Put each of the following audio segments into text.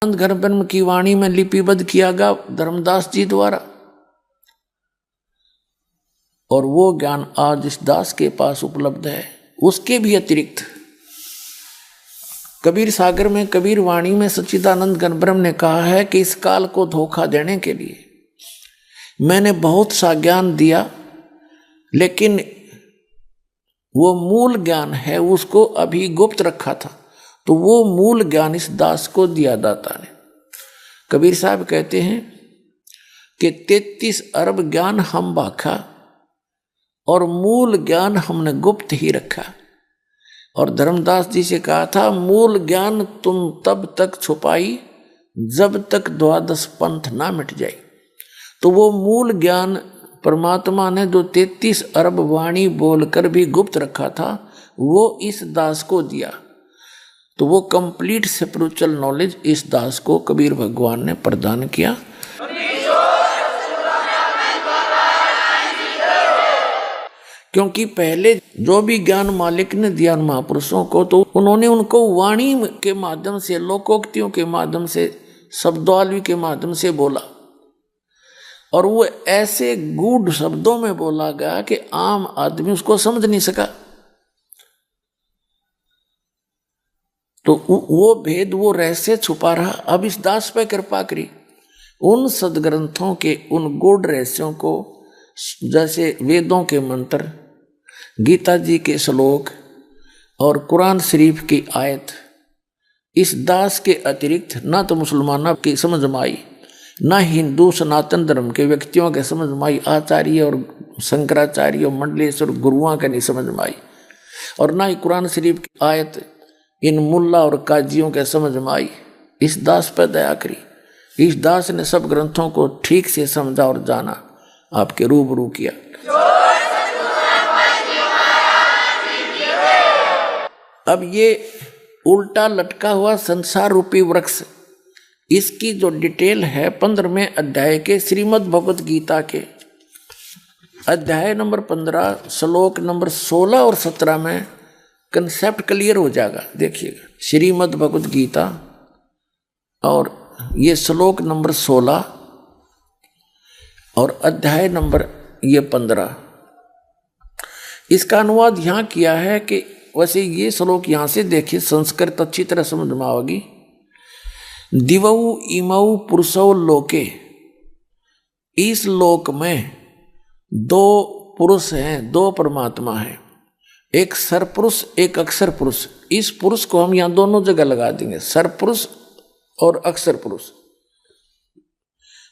घर ब्रह्म की वाणी में लिपिबद्ध किया गया धर्मदास जी द्वारा, और वो ज्ञान आज इस दास के पास उपलब्ध है। उसके भी अतिरिक्त कबीर सागर में, कबीर वाणी में सच्चिदानंद घन ब्रह्म ने कहा है कि इस काल को धोखा देने के लिए मैंने बहुत सा ज्ञान दिया, लेकिन वो मूल ज्ञान है उसको अभी गुप्त रखा था, तो वो मूल ज्ञान इस दास को दिया दाता ने। कबीर साहब कहते हैं कि 33 अरब ज्ञान हम बाखा और मूल ज्ञान हमने गुप्त ही रखा। और धर्मदास जी से कहा था, मूल ज्ञान तुम तब तक छुपाई जब तक द्वादश पंथ ना मिट जाए। तो वो मूल ज्ञान परमात्मा ने जो 33 अरब वाणी बोलकर भी गुप्त रखा था, वो इस दास को दिया। तो वो कंप्लीट स्पिरिचुअल नॉलेज इस दास को कबीर भगवान ने प्रदान किया। क्योंकि पहले जो भी ज्ञान मालिक ने दिया महापुरुषों को, तो उन्होंने उनको वाणी के माध्यम से, लोकोक्तियों के माध्यम से, शब्दावली के माध्यम से बोला, और वो ऐसे गूढ़ शब्दों में बोला गया कि आम आदमी उसको समझ नहीं सका। तो वो भेद, वो रहस्य छुपा रहा। अब इस दास पे कृपा करी, उन सदग्रंथों के उन गूढ़ रहस्यों को, जैसे वेदों के मंत्र, गीता जी के श्लोक और कुरान शरीफ की आयत, इस दास के अतिरिक्त ना तो मुसलमानों की समझ में आई, ना हिंदू सनातन धर्म के व्यक्तियों के समझ में आई, आचार्य और शंकराचार्य और मंडलेश्वर गुरुओं के नहीं समझ में आई, और ना ही कुरान शरीफ की आयत इन मुल्ला और काजियों के समझ में आई। इस दास पर दया करी। इस दास ने सब ग्रंथों को ठीक से समझा और जाना, आपके रूबरू किया। अब ये उल्टा लटका हुआ संसार रूपी वृक्ष, इसकी जो डिटेल है 15वें अध्याय के श्रीमद् भगवत गीता के अध्याय नंबर 15 श्लोक नंबर 16 और 17 में कंसेप्ट क्लियर हो जाएगा। देखिएगा, श्रीमद् भगवत गीता और ये श्लोक नंबर 16 और अध्याय नंबर ये 15, इसका अनुवाद यहाँ किया है कि वैसे ये श्लोक यहाँ से देखिए, संस्कृत अच्छी तरह समझ में आओगी। दिवौ इमौ पुरुषौ लोके, इस लोक में दो पुरुष हैं, दो परमात्मा हैं, एक सरपुरुष एक अक्षर पुरुष। इस पुरुष को हम यहाँ दोनों जगह लगा देंगे, सरपुरुष और अक्षर पुरुष।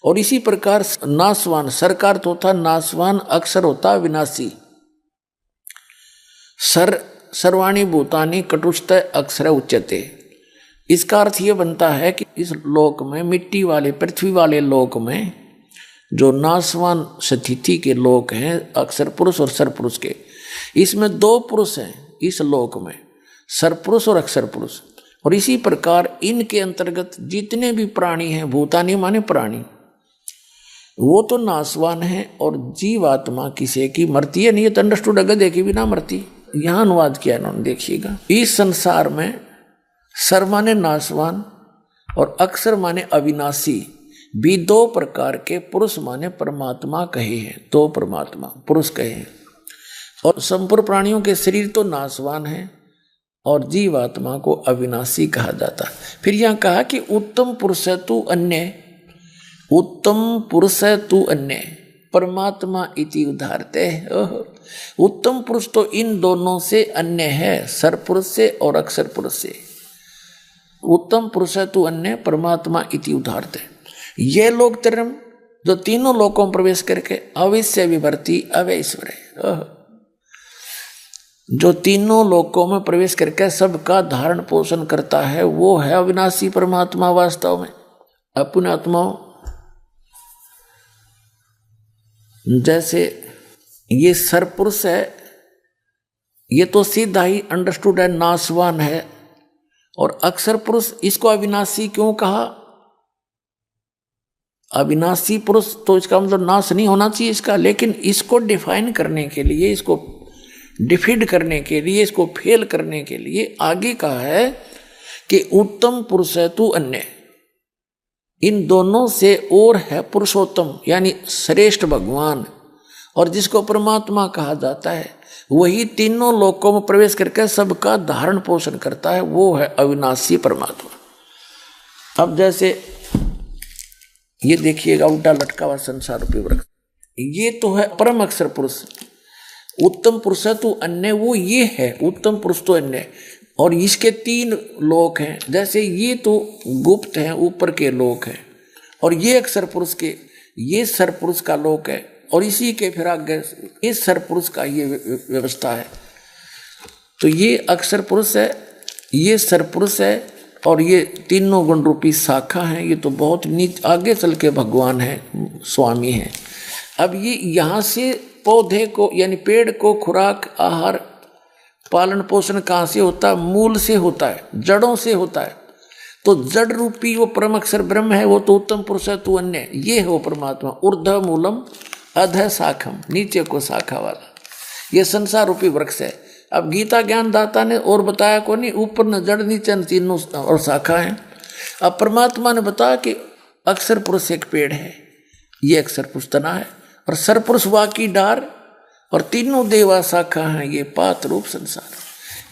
और इसी प्रकार नासवान, सर का अर्थ होता नासवान, अक्षर होता विनाशी। सर्वाणी भूतानि कटुष्ट अक्षर उच्यते। इसका अर्थ ये बनता है कि इस लोक में, मिट्टी वाले पृथ्वी वाले लोक में, जो नासवान स्थिति के लोक हैं अक्षर पुरुष और सरपुरुष के, इसमें दो पुरुष हैं इस लोक में, सरपुरुष और अक्षर पुरुष। और इसी प्रकार इनके अंतर्गत जितने भी प्राणी हैं, भूतानी माने प्राणी, वो तो नासवान है, और जीवात्मा किसी की मरती है नहीं, ये तो अंडरस्टूड, अगर देखी भी ना मरती। यहां अनुवाद किया इन्होंने, देखिएगा। इस संसार में सर माने नासवान और अक्षर माने अविनाशी भी दो प्रकार के पुरुष माने परमात्मा कहे हैं, दो परमात्मा पुरुष कहे हैं। और संपूर्ण प्राणियों के शरीर तो नासवान है और जीवात्मा को अविनाशी कहा जाता है। फिर यहाँ कहा कि उत्तम पुरुष है तू अन्य, उत्तम पुरुष है तू अन्य परमात्मा इति उदाहरते। उत्तम पुरुष तो इन दोनों से अन्य है, सरपुरुष से और अक्षर पुरुष से। उत्तम पुरुष है तू अन्य परमात्मा इति उदाहरते। ये लोग धर्म जो तीनों लोकों में प्रवेश करके अवश्य विभर्ति अवैश्वर है, जो तीनों लोकों में प्रवेश करके सबका धारण पोषण करता है, वो है अविनाशी परमात्मा। वास्तव में अपने आत्माओं, जैसे ये सरपुरुष है, ये तो सीधा ही अंडरस्टूड है, नासवान है। और अक्षर पुरुष, इसको अविनाशी क्यों कहा? अविनाशी पुरुष तो इसका मतलब नाश नहीं होना चाहिए इसका, लेकिन इसको डिफाइन करने के लिए, इसको डिफीड करने के लिए, इसको फेल करने के लिए आगे कहा है कि उत्तम पुरुष है तू अन्य। इन दोनों से और है पुरुषोत्तम यानी श्रेष्ठ भगवान, और जिसको परमात्मा कहा जाता है वही तीनों लोकों में प्रवेश करके सबका धारण पोषण करता है, वो है अविनाशी परमात्मा। अब जैसे ये देखिएगा उल्टा लटका हुआ संसार रूपी वृक्ष, ये तो है परम अक्षर पुरुष। उत्तम पुरुष है तो अन्य वो ये है, उत्तम पुरुष तो अन्य, और इसके तीन लोक हैं। जैसे ये तो गुप्त हैं, ऊपर के लोक हैं, और ये अक्षर पुरुष के ये सर पुरुष का लोक है, और इसी के फिर आगे इस सर पुरुष का ये व्यवस्था है। तो ये अक्षर पुरुष है, ये सर पुरुष है, और ये तीनों गुण रूपी शाखा है। ये तो बहुत नीच आगे चल के भगवान है, स्वामी है। अब ये यहाँ से पौधे को यानी पेड़ को खुराक आहार पालन पोषण कहाँ से होता है? मूल से होता है, जड़ों से होता है। तो जड़ रूपी वो परम अक्षर ब्रह्म है, वो तो उत्तम पुरुष है तो अन्य, ये है वो परमात्मा। ऊर्ध्व मूलम अधः शाखम, नीचे को शाखा वाला, ये संसार रूपी वृक्ष है। अब गीता ज्ञान दाता ने और बताया को नहीं, ऊपर न जड़ नीचे न तीनों और शाखा है। अब परमात्मा ने बताया कि अक्षर पुरुष एक पेड़ है, ये अक्षर पुरुष तना है, और सरपुरुष वाकी डार, और तीनों देवा शाखा हैं, ये पात रूप संसार।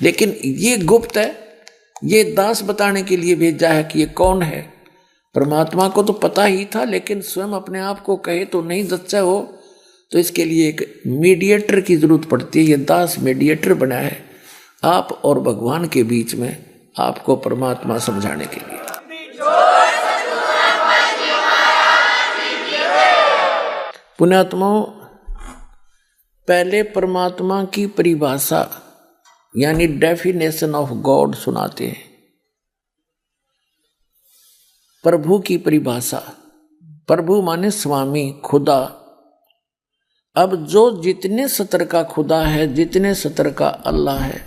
लेकिन ये गुप्त है, ये दास बताने के लिए भेजा है कि ये कौन है। परमात्मा को तो पता ही था, लेकिन स्वयं अपने आप को कहे तो नहीं सच्चा हो, तो इसके लिए एक मीडिएटर की जरूरत पड़ती है। ये दास मीडिएटर बना है आप और भगवान के बीच में, आपको परमात्मा समझाने के लिए। पुण्यात्माओं, पहले परमात्मा की परिभाषा यानी डेफिनेशन ऑफ गॉड सुनाते हैं। प्रभु की परिभाषा, प्रभु माने स्वामी, खुदा। अब जो जितने सतर का खुदा है, जितने सतर का अल्लाह है,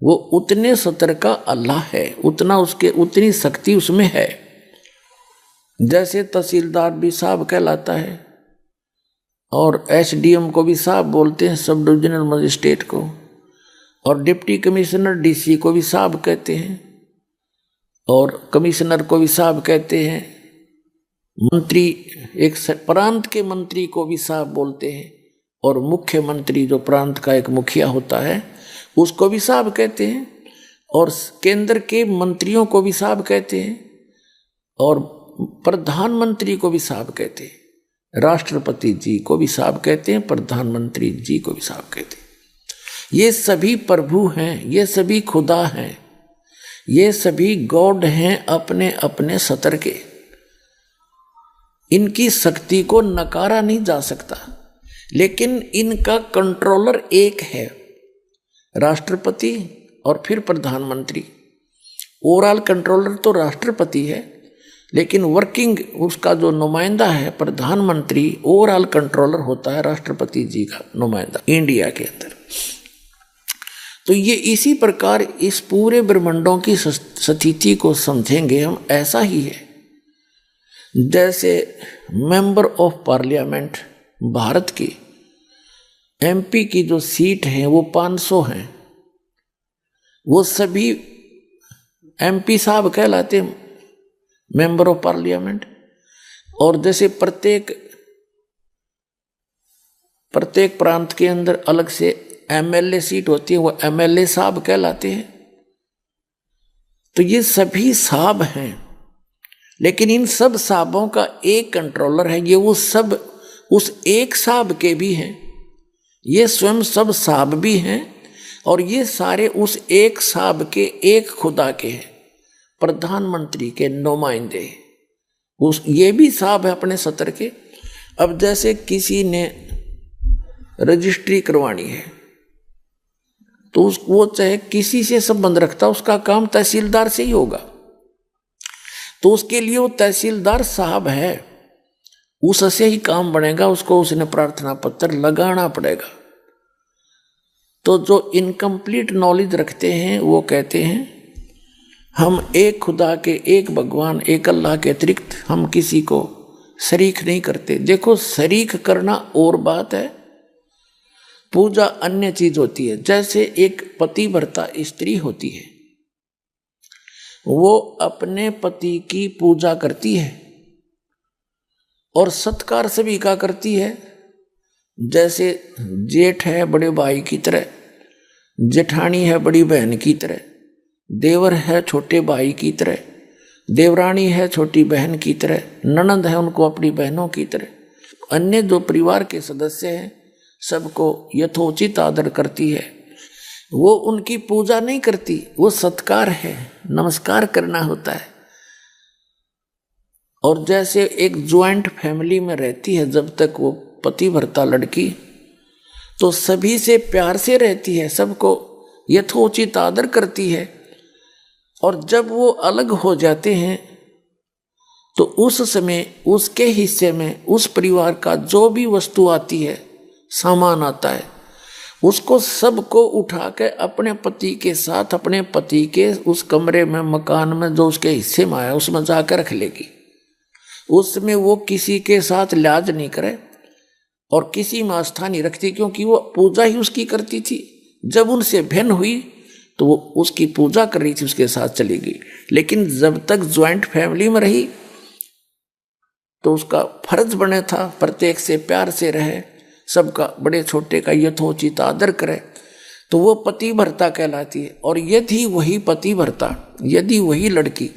वो उतने सतर का अल्लाह है, उतना उसके उतनी शक्ति उसमें है। जैसे तहसीलदार भी साहब कहलाता है, और एसडीएम को भी साहब बोलते हैं, सब डिविजनल मजिस्ट्रेट को, और डिप्टी कमिश्नर डीसी को भी साहब कहते हैं, और कमिश्नर को भी साहब कहते हैं, मंत्री एक प्रांत के मंत्री को भी साहब बोलते हैं, और मुख्यमंत्री जो प्रांत का एक मुखिया होता है उसको भी साहब कहते हैं, और केंद्र के मंत्रियों को भी साहब कहते हैं, और प्रधानमंत्री को भी साहब कहते हैं, राष्ट्रपति जी को भी साहब कहते हैं, प्रधानमंत्री जी को भी साहब कहते हैं। ये सभी प्रभु हैं, ये सभी खुदा हैं, ये सभी गॉड हैं अपने अपने सतर के। इनकी शक्ति को नकारा नहीं जा सकता, लेकिन इनका कंट्रोलर एक है, राष्ट्रपति और फिर प्रधानमंत्री। ओवरऑल कंट्रोलर तो राष्ट्रपति है, लेकिन वर्किंग उसका जो नुमाइंदा है प्रधानमंत्री, ओवरऑल कंट्रोलर होता है राष्ट्रपति जी का नुमाइंदा इंडिया के अंदर। तो ये इसी प्रकार इस पूरे ब्रह्मांडों की स्थिति को समझेंगे हम, ऐसा ही है जैसे मेंबर ऑफ पार्लियामेंट भारत की एमपी की जो सीट है वो 500 हैं, वो सभी एमपी साहब कहलाते हैं, मेंबर ऑफ पार्लियामेंट। और जैसे प्रत्येक प्रांत के अंदर अलग से एमएलए सीट होती है, वो एमएलए साहब कहलाते हैं। तो ये सभी साहब हैं, लेकिन इन सब साहबों का एक कंट्रोलर है, ये वो सब उस एक साहब के भी हैं, ये स्वयं सब साहब भी हैं, और ये सारे उस एक साहब के एक खुदा के हैं, प्रधानमंत्री के नुमाइंदे। उस ये भी साहब है अपने सतर के। अब जैसे किसी ने रजिस्ट्री करवानी है, तो वो चाहे किसी से संबंध रखता, उसका काम तहसीलदार से ही होगा, तो उसके लिए वो तहसीलदार साहब है, उससे ही काम बनेगा, उसको उसने प्रार्थना पत्र लगाना पड़ेगा। तो जो इनकम्प्लीट नॉलेज रखते हैं वो कहते हैं हम एक खुदा के, एक भगवान, एक अल्लाह के अतिरिक्त हम किसी को शरीक नहीं करते। देखो, शरीक करना और बात है, पूजा अन्य चीज होती है। जैसे एक पति भर्ता स्त्री होती है, वो अपने पति की पूजा करती है, और सत्कार सभी का करती है। जैसे जेठ है बड़े भाई की तरह, जेठानी है बड़ी बहन की तरह, देवर है छोटे भाई की तरह, देवरानी है छोटी बहन की तरह, ननंद है उनको अपनी बहनों की तरह। अन्य जो परिवार के सदस्य हैं सबको यथोचित आदर करती है। वो उनकी पूजा नहीं करती, वो सत्कार है, नमस्कार करना होता है। और जैसे एक ज्वाइंट फैमिली में रहती है जब तक वो पतिव्रता लड़की, तो सभी से प्यार से रहती है, सबको यथोचित आदर करती है। और जब वो अलग हो जाते हैं तो उस समय उसके हिस्से में उस परिवार का जो भी वस्तु आती है, सामान आता है, उसको सबको उठा के अपने पति के साथ अपने पति के उस कमरे में, मकान में जो उसके हिस्से में आया उसमें जाकर रख लेगी। उसमें वो किसी के साथ लाज नहीं करे और किसी में आस्था नहीं रखती, क्योंकि वो पूजा ही उसकी करती थी। जब उनसे भिन्न हुई तो वो उसकी पूजा कर रही थी, उसके साथ चली गई। लेकिन जब तक ज्वाइंट फैमिली में रही तो उसका फर्ज बने था प्रत्येक से प्यार से रहे, सबका बड़े छोटे का यथोचित आदर करे, तो वो पतिव्रता कहलाती है। और यदि वही पतिव्रता, यदि वही लड़की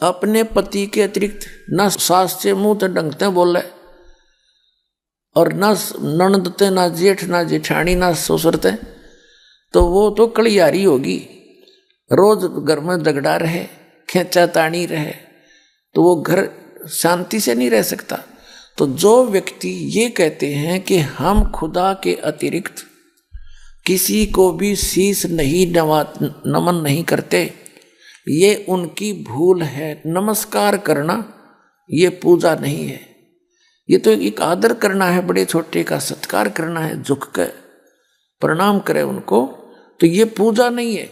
अपने पति के अतिरिक्त न सास से मुंह तो ढंगते बोले और न ननदते, ना जेठ, ना जेठानी, ना ससुरते, तो वो तो कलियारी होगी। रोज घर में झगड़ा रहे, खेचा तानी रहे, तो वो घर शांति से नहीं रह सकता। तो जो व्यक्ति ये कहते हैं कि हम खुदा के अतिरिक्त किसी को भी शीश नहीं नमन नहीं करते, ये उनकी भूल है। नमस्कार करना ये पूजा नहीं है, ये तो एक आदर करना है, बड़े छोटे का सत्कार करना है, झुक कर प्रणाम करे उनको, तो ये पूजा नहीं है।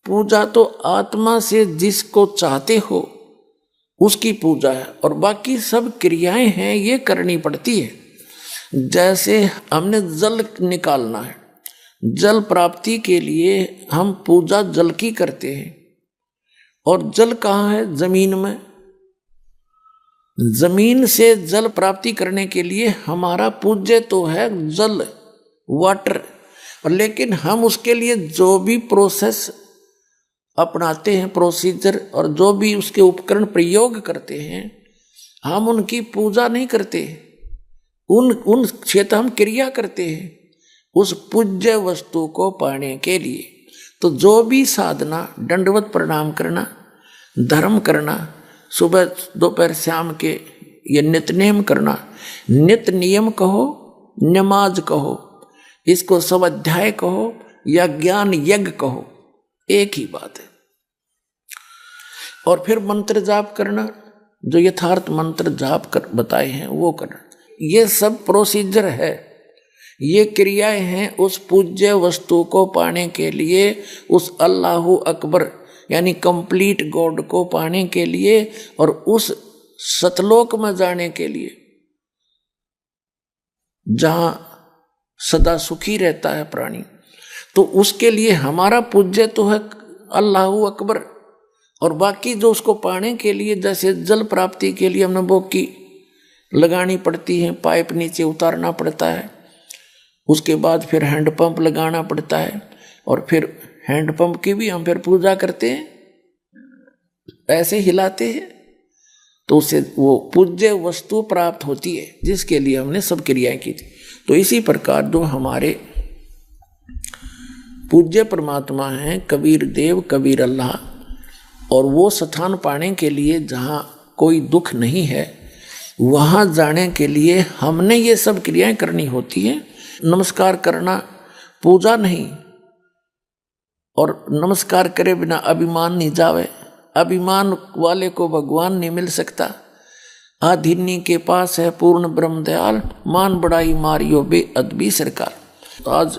पूजा तो आत्मा से जिसको चाहते हो उसकी पूजा है, और बाकी सब क्रियाएं हैं ये करनी पड़ती है। जैसे हमने जल निकालना है, जल प्राप्ति के लिए हम पूजा जल की करते हैं। और जल कहाँ है? जमीन में। जमीन से जल प्राप्ति करने के लिए हमारा पूज्य तो है जल, वाटर, और लेकिन हम उसके लिए जो भी प्रोसेस अपनाते हैं, प्रोसीजर, और जो भी उसके उपकरण प्रयोग करते हैं, हम उनकी पूजा नहीं करते, उन क्षेत्र हम क्रिया करते हैं उस पूज्य वस्तु को पाने के लिए। तो जो भी साधना, दंडवत प्रणाम करना, धर्म करना, सुबह दोपहर शाम के ये नित्यनेम करना, नित्य नियम कहो, नमाज कहो, इसको स्वाध्याय कहो या ज्ञान यज्ञ कहो, एक ही बात है। और फिर मंत्र जाप करना, जो यथार्थ मंत्र जाप कर बताए हैं वो करना, ये सब प्रोसीजर है, ये क्रियाएं हैं उस पूज्य वस्तु को पाने के लिए, उस अल्लाहु अकबर यानी कंप्लीट गॉड को पाने के लिए और उस सतलोक में जाने के लिए जहां सदा सुखी रहता है प्राणी। तो उसके लिए हमारा पूज्य तो है अल्लाहु अकबर, और बाकी जो उसको पाने के लिए, जैसे जल प्राप्ति के लिए हमने बोकी लगानी पड़ती है, पाइप नीचे उतारना पड़ता है, उसके बाद फिर हैंडपंप लगाना पड़ता है, और फिर हैंडपंप की भी हम फिर पूजा करते हैं, ऐसे हिलाते हैं, तो उससे वो पूज्य वस्तु प्राप्त होती है जिसके लिए हमने सब क्रियाएं की थी। तो इसी प्रकार जो हमारे पूज्य परमात्मा हैं कबीर देव, कबीर अल्लाह, और वो स्थान पाने के लिए जहाँ कोई दुख नहीं है, वहाँ जाने के लिए हमने ये सब क्रियाएं करनी होती हैं। नमस्कार करना पूजा नहीं, और नमस्कार करे बिना अभिमान नहीं जावे, अभिमान वाले को भगवान नहीं मिल सकता। आधिन्नी के पास है पूर्ण ब्रह्म दयाल, मान बड़ाई मारियो बे अदबी सरकार। तो आज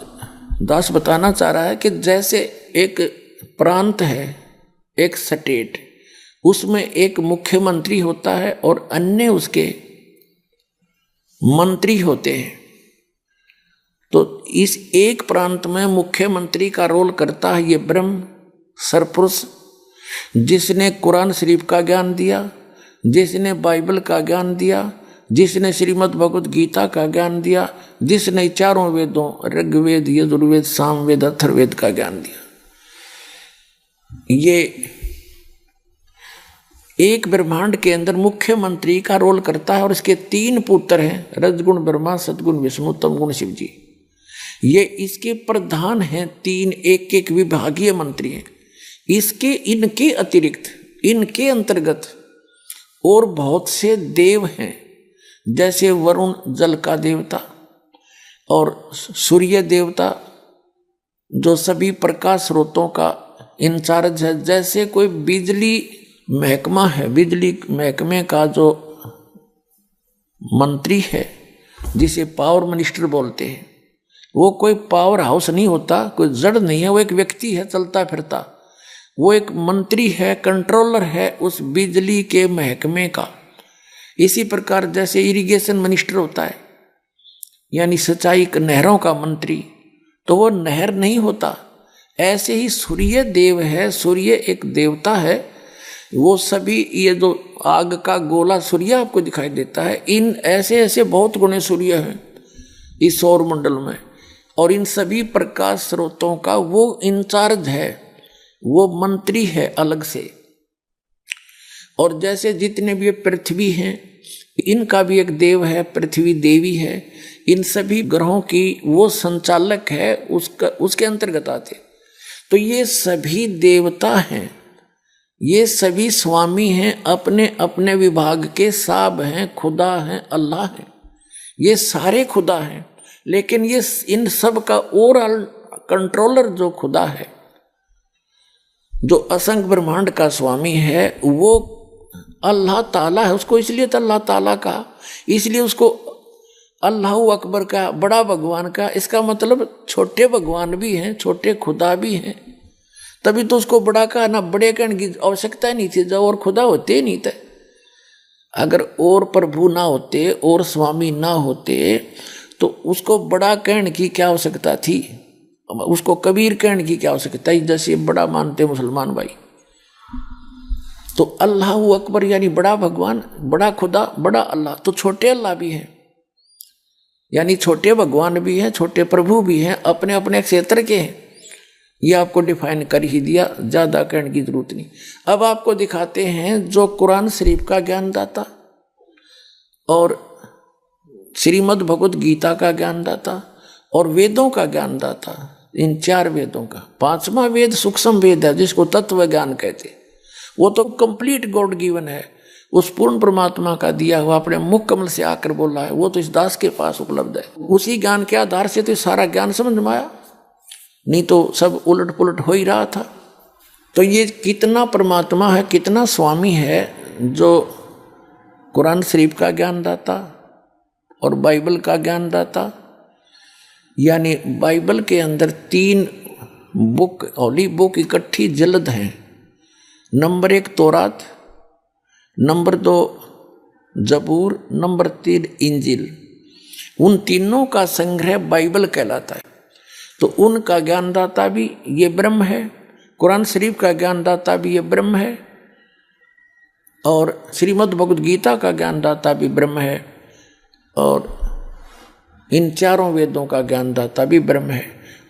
दास बताना चाह रहा है कि जैसे एक प्रांत है, एक स्टेट, उसमें एक मुख्यमंत्री होता है और अन्य उसके मंत्री होते हैं। तो इस एक प्रांत में मुख्यमंत्री का रोल करता है ये ब्रह्म सरपुरुष, जिसने कुरान शरीफ का ज्ञान दिया, जिसने बाइबल का ज्ञान दिया, जिसने श्रीमद् भगवत गीता का ज्ञान दिया, जिसने चारों वेदों ऋग्वेद, यजुर्वेद, सामवेद, अथर्ववेद का ज्ञान दिया। ये एक ब्रह्मांड के अंदर मुख्यमंत्री का रोल करता है और इसके 3 पुत्र हैं, रजगुण ब्रह्मा, सतगुण विष्णु, तमगुण शिव जी। ये इसके प्रधान हैं, 3 एक विभागीय मंत्री हैं। इनके अतिरिक्त, इनके अंतर्गत और बहुत से देव हैं, जैसे वरुण जल का देवता और सूर्य देवता जो सभी प्रकाश स्रोतों का इंचार्ज है। जैसे कोई बिजली महकमा है, बिजली महकमे का जो मंत्री है जिसे पावर मिनिस्टर बोलते हैं, वो कोई पावर हाउस नहीं होता, कोई जड़ नहीं है, वो एक व्यक्ति है चलता फिरता। वो एक मंत्री है, कंट्रोलर है उस बिजली के महकमे का। इसी प्रकार जैसे इरिगेशन मिनिस्टर होता है, यानी सिंचाई नहरों का मंत्री, तो वो नहर नहीं होता। ऐसे ही सूर्य देव है, सूर्य एक देवता है। वो सभी ये जो आग का गोला सूर्य आपको दिखाई देता है, इन ऐसे ऐसे बहुत गुणे सूर्य हैं इस सौर मंडल में, और इन सभी प्रकाश स्रोतों का वो इंचार्ज है, वो मंत्री है अलग से। और जैसे जितने भी पृथ्वी हैं, इनका भी एक देव है, पृथ्वी देवी है। इन सभी ग्रहों की वो संचालक है, उसके अंतर्गत आते। तो ये सभी देवता हैं, ये सभी स्वामी हैं, अपने अपने विभाग के साब हैं, खुदा हैं, अल्लाह हैं। ये सारे खुदा हैं, लेकिन ये इन सब का ओवरऑल कंट्रोलर जो खुदा है, जो असंख्य ब्रह्मांड का स्वामी है, वो अल्लाह ताला है। उसको इसलिए तो अल्लाह ताला का, इसलिए उसको अल्लाह अकबर का, बड़ा भगवान का। इसका मतलब छोटे भगवान भी हैं, छोटे खुदा भी हैं, तभी तो उसको बड़ा का ना, बड़े कहने की आवश्यकता नहीं थी जब और खुदा होते नहीं थे। अगर और प्रभु ना होते और स्वामी ना होते तो उसको बड़ा कहने की क्या आवश्यकता थी, उसको कबीर कहने की क्या आवश्यकता है, जैसे बड़ा मानते मुसलमान भाई। तो अल्लाह अकबर यानी बड़ा भगवान, बड़ा खुदा, बड़ा अल्लाह। तो छोटे अल्लाह भी हैं, यानी छोटे भगवान भी हैं, छोटे प्रभु भी हैं, अपने अपने क्षेत्र के हैं। ये आपको डिफाइन कर ही दिया, ज़्यादा कहने की जरूरत नहीं। अब आपको दिखाते हैं जो कुरान शरीफ का ज्ञानदाता और श्रीमद् भगवत गीता का ज्ञानदाता और वेदों का ज्ञानदाता, इन 4 वेदों का 5वां वेद सूक्ष्म वेद है, जिसको तत्व ज्ञान कहते। वो तो कंप्लीट गॉड गिवन है, उस पूर्ण परमात्मा का दिया हुआ, अपने मुख कमल से आकर बोला है। वो तो इस दास के पास उपलब्ध है। उसी ज्ञान के आधार से तो सारा ज्ञान समझ में आया, नहीं तो सब उलट पुलट हो ही रहा था। तो ये कितना परमात्मा है, कितना स्वामी है जो कुरान शरीफ का ज्ञानदाता और बाइबल का ज्ञानदाता। यानी बाइबल के अंदर 3 बुक, होली बुक इकट्ठी जल्द हैं। नंबर 1 तौरात, नंबर 2 जबूर, नंबर 3 इंजिल। उन तीनों का संग्रह बाइबल कहलाता है। तो उनका ज्ञानदाता भी ये ब्रह्म है, कुरान शरीफ का ज्ञानदाता भी ये ब्रह्म है, और श्रीमद् भगवत गीता का ज्ञानदाता भी ब्रह्म है, और इन 4 वेदों का ज्ञानदाता भी ब्रह्म है।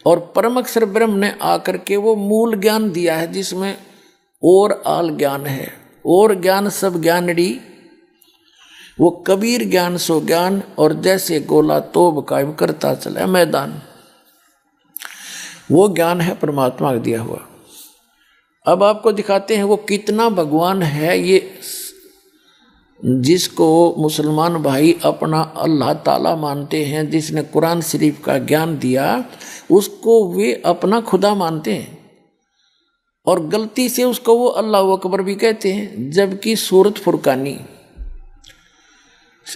और परम अक्षर ब्रह्म ने आकर के वो मूल ज्ञान दिया है, जिसमें और आल ज्ञान है, और ज्ञान सब ज्ञानड़ी, वो कबीर ज्ञान सो ज्ञान, और जैसे गोला तोब कायम करता चला मैदान, वो ज्ञान है परमात्मा का दिया हुआ। अब आपको दिखाते हैं वो कितना भगवान है, ये जिसको मुसलमान भाई अपना अल्लाह ताला मानते हैं, जिसने कुरान शरीफ का ज्ञान दिया, उसको वे अपना खुदा मानते हैं, और गलती से उसको वो अल्लाह अकबर भी कहते हैं। जबकि सूरत फुरकानी,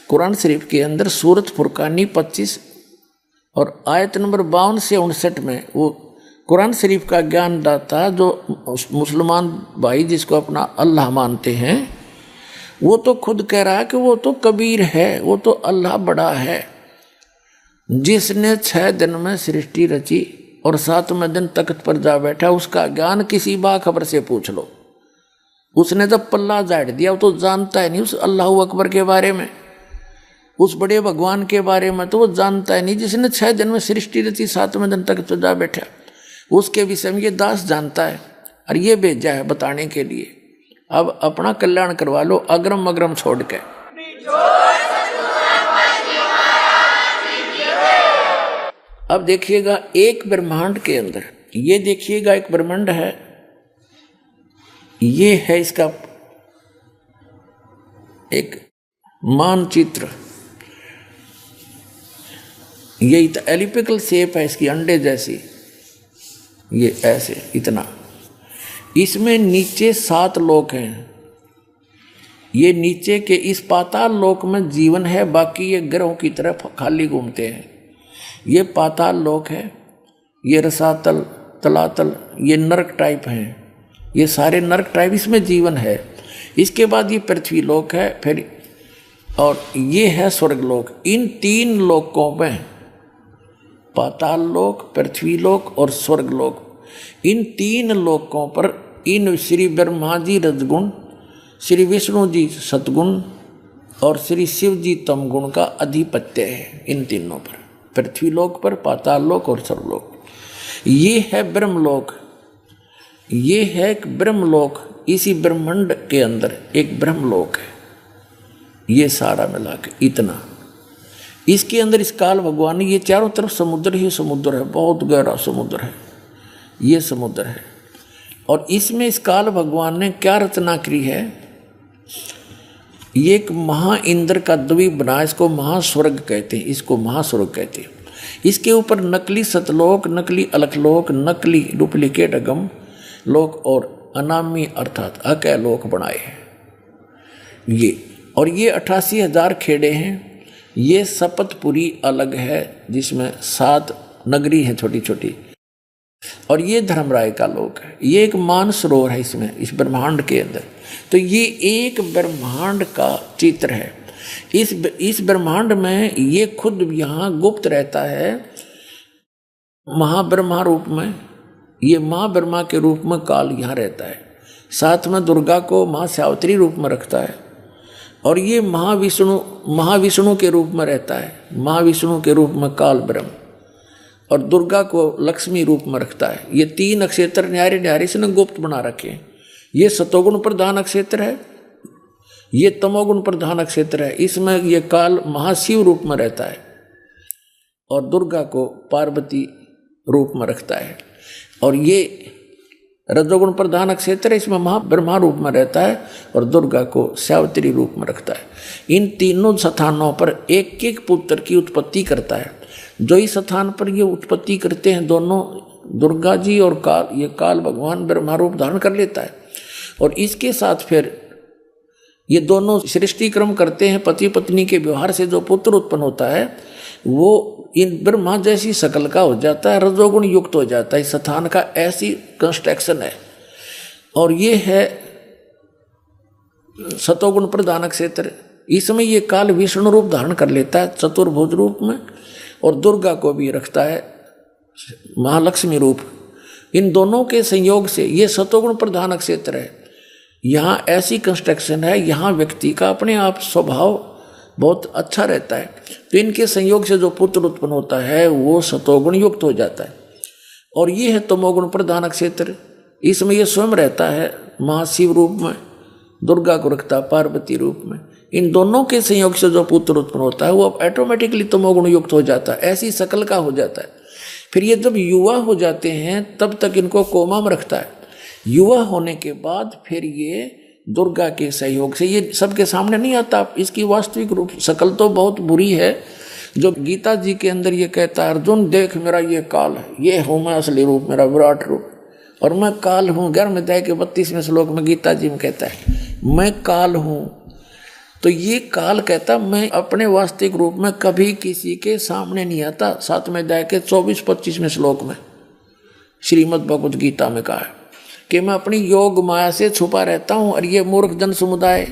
कुरान शरीफ के अंदर सूरत फुरकानी 25 और आयत नंबर 52 से 59 में वो कुरान शरीफ का ज्ञानदाता जो मुसलमान भाई जिसको अपना अल्लाह मानते हैं, वो तो खुद कह रहा है कि वो तो कबीर है, वो तो अल्लाह बड़ा है, जिसने 6 दिन में सृष्टि रची और 7वें दिन तख्त पर जा बैठा। उसका ज्ञान किसी बाखबर से पूछ लो, उसने जब पल्ला झाड़ दिया वो तो जानता है नहीं उस अल्लाह अकबर के बारे में, उस बड़े भगवान के बारे में तो वो जानता है नहीं। जिसने 6 दिन में सृष्टि रची 7वें दिन तक तो जा बैठा, उसके विषय में ये दास जानता है और ये भेजा है बताने के लिए। अब अपना कल्याण करवा लो अग्रम अग्रम छोड़ के। अब देखिएगा एक ब्रह्मांड के अंदर, ये देखिएगा एक ब्रह्मांड है, ये है इसका एक मानचित्र, ये एलिपिकल शेप है इसकी, अंडे जैसी, ये ऐसे इतना। इसमें नीचे 7 लोक हैं, ये नीचे के इस पाताल लोक में जीवन है, बाकी ये ग्रहों की तरफ खाली घूमते हैं। ये पाताल लोक है, ये रसातल, तलातल, ये नरक टाइप हैं, ये सारे नरक टाइप, इसमें जीवन है। इसके बाद ये पृथ्वी लोक है, फिर और ये है स्वर्ग लोक। इन 3 लोकों में, पाताल लोक, पृथ्वी लोक और स्वर्ग लोक, इन 3 लोकों पर इन श्री ब्रह्मा जी रजगुण, श्री विष्णु जी सतगुण और श्री शिव जी तमगुण का अधिपत्य है। इन तीनों पर, पृथ्वी लोक पर, पाताल लोक और स्वर्गलोक। ये है ब्रह्मलोक, ये है एक ब्रह्मलोक। इसी ब्रह्मांड के अंदर एक ब्रह्मलोक है, ये सारा मिला के इतना। इसके अंदर इस काल भगवान ने, ये चारों तरफ समुद्र ही समुद्र है, बहुत गहरा समुद्र है, ये समुद्र है। और इसमें इस काल भगवान ने क्या रचना करी है, ये एक महा इंद्र का द्वीप बना, इसको महास्वर्ग कहते हैं, इसको महास्वर्ग कहते हैं। इसके ऊपर नकली सतलोक, नकली अलखलोक, नकली डुप्लीकेट अगम लोक और अनामी अर्थात अकय लोक बनाए हैं ये। और ये 88,000 खेड़े हैं। ये सपतपुरी अलग है जिसमें 7 नगरी है छोटी छोटी, और ये धर्मराय का लोक है। ये एक मानसरोवर है इसमें, इस ब्रह्मांड के अंदर। तो ये एक ब्रह्मांड का चित्र है। इस ब्रह्मांड में ये खुद यहाँ गुप्त रहता है महाब्रह्मा रूप में। ये माँ ब्रह्मा के रूप में काल यहाँ रहता है, साथ में दुर्गा को माँ सावित्री रूप में रखता है, और ये महाविष्णु के रूप में रहता है, महाविष्णु के रूप में काल ब्रह्म, और दुर्गा को लक्ष्मी रूप में रखता है। ये 3 नक्षत्र न्यारे न्यारे इसने गुप्त बना रखे हैं। ये सतोगुण प्रधान नक्षत्र है, ये तमोगुण प्रधान नक्षत्र है। इसमें ये काल महाशिव रूप में रहता है और दुर्गा को पार्वती रूप में रखता है। और ये रजोगुण प्रधान नक्षत्र है, इसमें महाब्रह्मा रूप में रहता है और दुर्गा को सावित्री रूप में रखता है। इन तीनों स्थानों पर एक एक पुत्र की उत्पत्ति करता है। जो इस स्थान पर ये उत्पत्ति करते हैं दोनों दुर्गा जी और काल, ये काल भगवान ब्रह्मा रूप धारण कर लेता है। और इसके साथ फिर ये दोनों सृष्टि क्रम करते हैं। पति पत्नी के व्यवहार से जो पुत्र उत्पन्न होता है वो इन ब्रह्मा जैसी शकल का हो जाता है, रजोगुण युक्त हो जाता है। इस स्थान का ऐसी कंस्ट्रक्शन है। और ये है सतोगुण प्रधान क्षेत्र। इसमें ये काल विष्णु रूप धारण कर लेता है चतुर्भुज रूप में, और दुर्गा को भी रखता है महालक्ष्मी रूप। इन दोनों के संयोग से ये सतोगुण प्रधान क्षेत्र है। यहाँ ऐसी कंस्ट्रक्शन है, यहाँ व्यक्ति का अपने आप स्वभाव बहुत अच्छा रहता है। तो इनके संयोग से जो पुत्र उत्पन्न होता है वो सतोगुण युक्त हो जाता है। और ये है तमोगुण प्रधान क्षेत्र। इसमें ये स्वयं रहता है महाशिव रूप में, दुर्गा को रखता है पार्वती रूप में। इन दोनों के संयोग से जो पुत्र उत्पन्न होता है वो अब ऑटोमेटिकली तमोगुण युक्त हो जाता है, ऐसी शकल का हो जाता है। फिर ये जब युवा हो जाते हैं तब तक इनको कोमा में रखता है। युवा होने के बाद फिर ये दुर्गा के सहयोग से, ये सबके सामने नहीं आता, इसकी वास्तविक रूप शकल तो बहुत बुरी है। जो गीता जी के अंदर ये कहता है, अर्जुन देख मेरा ये काल है, ये हूँ मैं असली रूप, मेरा विराट रूप, और मैं काल हूँ। 11वें अध्याय के 32वें श्लोक में गीता जी में कहता है मैं काल हूँ। तो ये काल कहता मैं अपने वास्तविक रूप में कभी किसी के सामने नहीं आता। 7वें अध्याय के 24-25वें श्लोक में श्रीमद् भगवद गीता में कहा है कि मैं अपनी योग माया से छुपा रहता हूँ, और ये मूर्ख जन समुदाय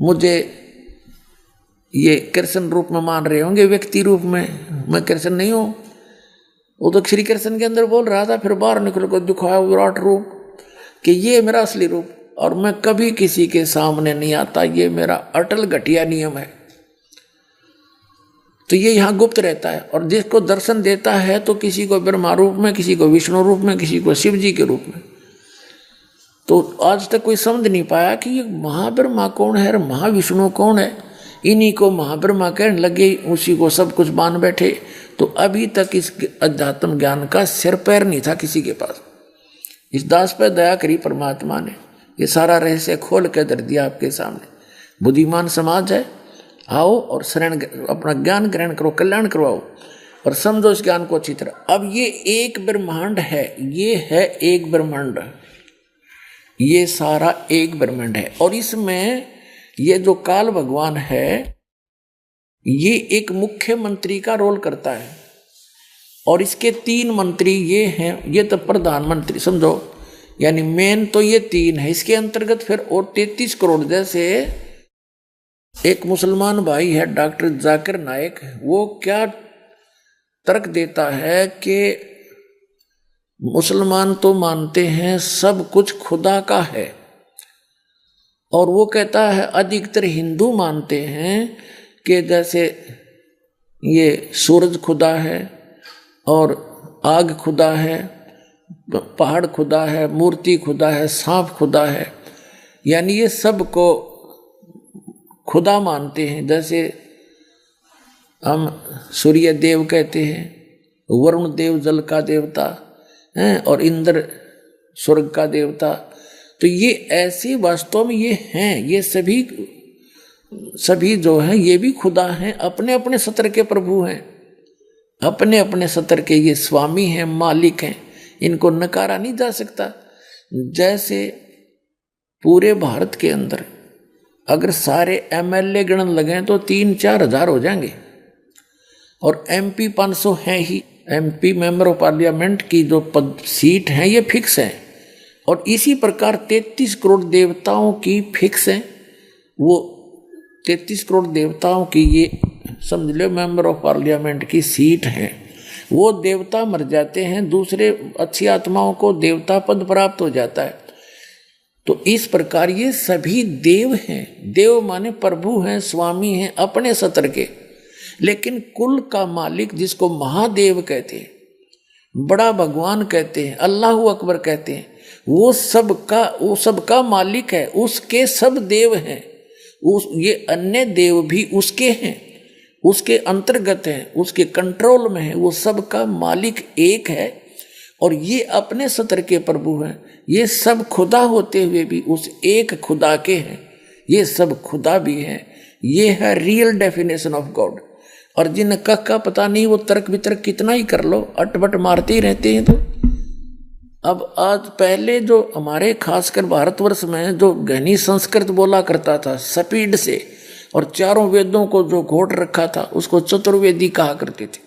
मुझे ये कृष्ण रूप में मान रहे होंगे, व्यक्ति रूप में। मैं कृष्ण नहीं हूँ। वो तो श्री कृष्ण के अंदर बोल रहा था, फिर बाहर निकल कर दिखाया विराट रूप कि ये मेरा असली रूप। और मैं कभी किसी के सामने नहीं आता, ये मेरा अटल घटिया नियम है। तो ये यहाँ गुप्त रहता है, और जिसको दर्शन देता है तो किसी को ब्रह्मा रूप में, किसी को विष्णु रूप में, किसी को शिव जी के रूप में। तो आज तक कोई समझ नहीं पाया कि ये महाब्रह्मा कौन है और महाविष्णु कौन है। इन्हीं को महाब्रह्मा कहने लगे, उसी को सब कुछ मान बैठे। तो अभी तक इस अध्यात्म ज्ञान का सिर पैर नहीं था किसी के पास। इस दास पर दया करी परमात्मा ने, ये सारा रहस्य खोल के धर दिया आपके सामने। बुद्धिमान समाज है, आओ और शरण अपना ज्ञान ग्रहण करो, कल्याण करवाओ और समझो इस ज्ञान को अच्छी तरह। अब ये एक ब्रह्मांड है, ये है एक ब्रह्मांड, ये सारा एक ब्रह्मांड है। और इसमें ये जो काल भगवान है, ये एक मुख्यमंत्री का रोल करता है, और इसके 3 मंत्री ये हैं। ये तो प्रधानमंत्री समझो, यानी मेन तो ये 3 है। इसके अंतर्गत फिर और 33 करोड़, जैसे एक मुसलमान भाई है डॉक्टर जाकिर नाइक, वो क्या तर्क देता है कि मुसलमान तो मानते हैं सब कुछ खुदा का है, और वो कहता है अधिकतर हिंदू मानते हैं कि जैसे ये सूरज खुदा है और आग खुदा है, पहाड़ खुदा है, मूर्ति खुदा है, सांप खुदा है, यानी ये सब को खुदा मानते हैं। जैसे हम सूर्य देव कहते हैं, वरुण देव जल का देवता हैं, और इंद्र स्वर्ग का देवता। तो ये ऐसे वास्तव में ये हैं, ये सभी जो हैं ये भी खुदा हैं, अपने अपने सत्र के प्रभु हैं, अपने अपने सत्र के ये स्वामी हैं, मालिक हैं, इनको नकारा नहीं जा सकता। जैसे पूरे भारत के अंदर अगर सारे एमएलए गणन लगें तो 3-4 हजार हो जाएंगे, और एमपी 500 हैं ही। एमपी मेंबर ऑफ पार्लियामेंट की जो पद सीट हैं ये फिक्स हैं, और इसी प्रकार 33 करोड़ देवताओं की फिक्स हैं। वो 33 करोड़ देवताओं की ये समझ लो मेंबर ऑफ पार्लियामेंट की सीट है। वो देवता मर जाते हैं, दूसरे अच्छी आत्माओं को देवता पद प्राप्त हो जाता है। तो इस प्रकार ये सभी देव हैं। देव माने प्रभु हैं, स्वामी हैं अपने सत्र के। लेकिन कुल का मालिक जिसको महादेव कहते हैं, बड़ा भगवान कहते हैं, अल्लाह अकबर कहते हैं, वो सबका मालिक है, उसके सब देव हैं। ये अन्य देव भी उसके हैं, उसके अंतर्गत हैं, उसके कंट्रोल में है। वो सबका मालिक एक है, और ये अपने सत्र के प्रभु हैं। ये सब खुदा होते हुए भी उस एक खुदा के हैं। ये सब खुदा भी हैं। ये है रियल डेफिनेशन ऑफ गॉड। और जिन का पता नहीं, वो तर्क वितर्क कितना ही कर लो, अटपट मारते ही रहते हैं। तो अब आज पहले जो हमारे खासकर भारतवर्ष में जो गहनी संस्कृत बोला करता था स्पीड से, और 4 वेदों को जो घोट रखा था उसको चतुर्वेदी कहा करते थे,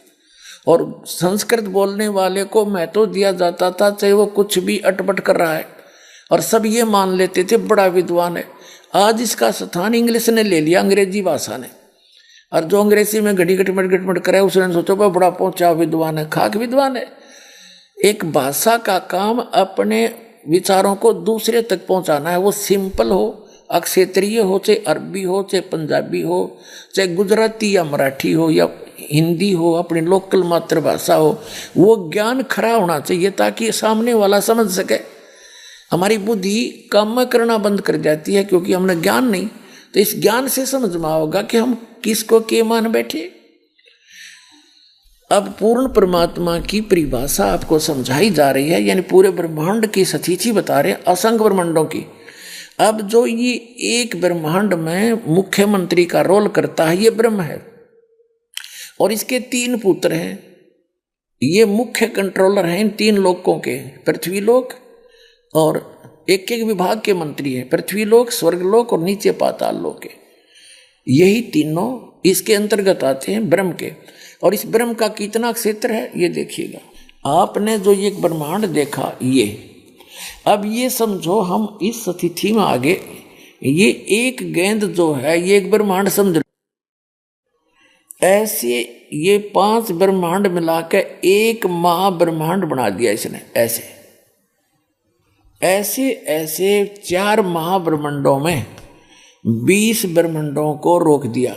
और संस्कृत बोलने वाले को महत्व दिया जाता था चाहे वो कुछ भी अटपट कर रहा है, और सब ये मान लेते थे बड़ा विद्वान है। आज इसका स्थान इंग्लिश ने ले लिया, अंग्रेजी भाषा ने, और जो अंग्रेजी में घड़ी गटमट करे उसने सोचो भाई बड़ा पहुंचा विद्वान है, खाक विद्वान है। एक भाषा का काम अपने विचारों को दूसरे तक पहुंचाना है, वो सिंपल हो, क्षेत्रीय हो, चाहे अरबी हो, चाहे पंजाबी हो, चाहे गुजराती या मराठी हो या हिंदी हो, अपनी लोकल मातृभाषा हो। वो ज्ञान खरा होना चाहिए ताकि सामने वाला समझ सके। हमारी बुद्धि काम करना बंद कर जाती है क्योंकि हमने ज्ञान नहीं। तो इस ज्ञान से समझ में होगा कि हम किसको के मान बैठे। अब पूर्ण परमात्मा की परिभाषा आपको समझाई जा रही है, यानी पूरे ब्रह्मांड की सतीथि बता रहे हैं, असंख्य ब्रह्मांडों की। अब जो ये एक ब्रह्मांड में मुख्यमंत्री का रोल करता है ये ब्रह्म है, और इसके 3 पुत्र हैं। ये मुख्य कंट्रोलर हैं इन 3 लोकों के, पृथ्वी लोक, और एक विभाग के मंत्री हैं, पृथ्वी लोक, स्वर्गलोक और नीचे पाताल लोक के। यही तीनों इसके अंतर्गत आते हैं ब्रह्म के। और इस ब्रह्म का कितना क्षेत्र है ये देखिएगा। आपने जो ये ब्रह्मांड देखा, ये अब ये समझो हम इस स्थिति में आगे, ये एक गेंद जो है ये एक ब्रह्मांड समझ, ऐसे ये 5 ब्रह्मांड मिलाकर एक महाब्रह्मांड बना दिया इसने। ऐसे ऐसे ऐसे 4 महाब्रह्मांडों में 20 ब्रह्मांडों को रोक दिया,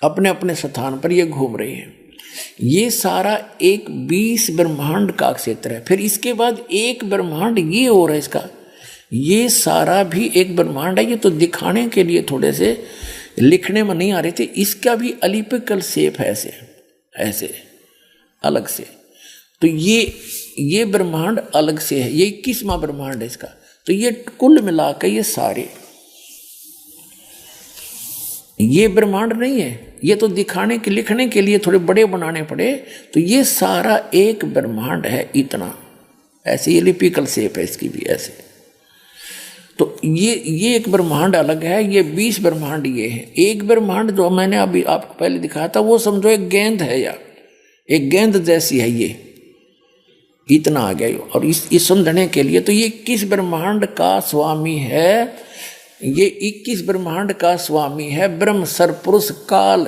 अपने अपने स्थान पर ये घूम रहे हैं। ये सारा एक 20 ब्रह्मांड का क्षेत्र है। फिर इसके बाद एक ब्रह्मांड ये और है इसका, ये सारा भी एक ब्रह्मांड है। ये तो दिखाने के लिए थोड़े से लिखने में नहीं आ रहे थे। इसका भी एलिप्टिकल शेप है, ऐसे ऐसे अलग से। तो ये ब्रह्मांड अलग से है, ये 21वां ब्रह्मांड है इसका। तो ये कुल मिलाकर ये सारे ये ब्रह्मांड नहीं है, ये तो दिखाने के लिखने के लिए थोड़े बड़े बनाने पड़े। तो ये सारा एक ब्रह्मांड है इतना, ऐसे एलिप्टिकल शेप है इसकी भी ऐसे। तो ये एक ब्रह्मांड अलग है, ये 20 ब्रह्मांड ये है। एक ब्रह्मांड जो मैंने अभी आपको पहले दिखाया था वो समझो एक गेंद है, या एक गेंद जैसी है, ये इतना आ गया। और इस समझने के लिए तो ये 21 ब्रह्मांड का स्वामी है, ये 21 ब्रह्मांड का स्वामी है ब्रह्म, सरपुरुष, काल,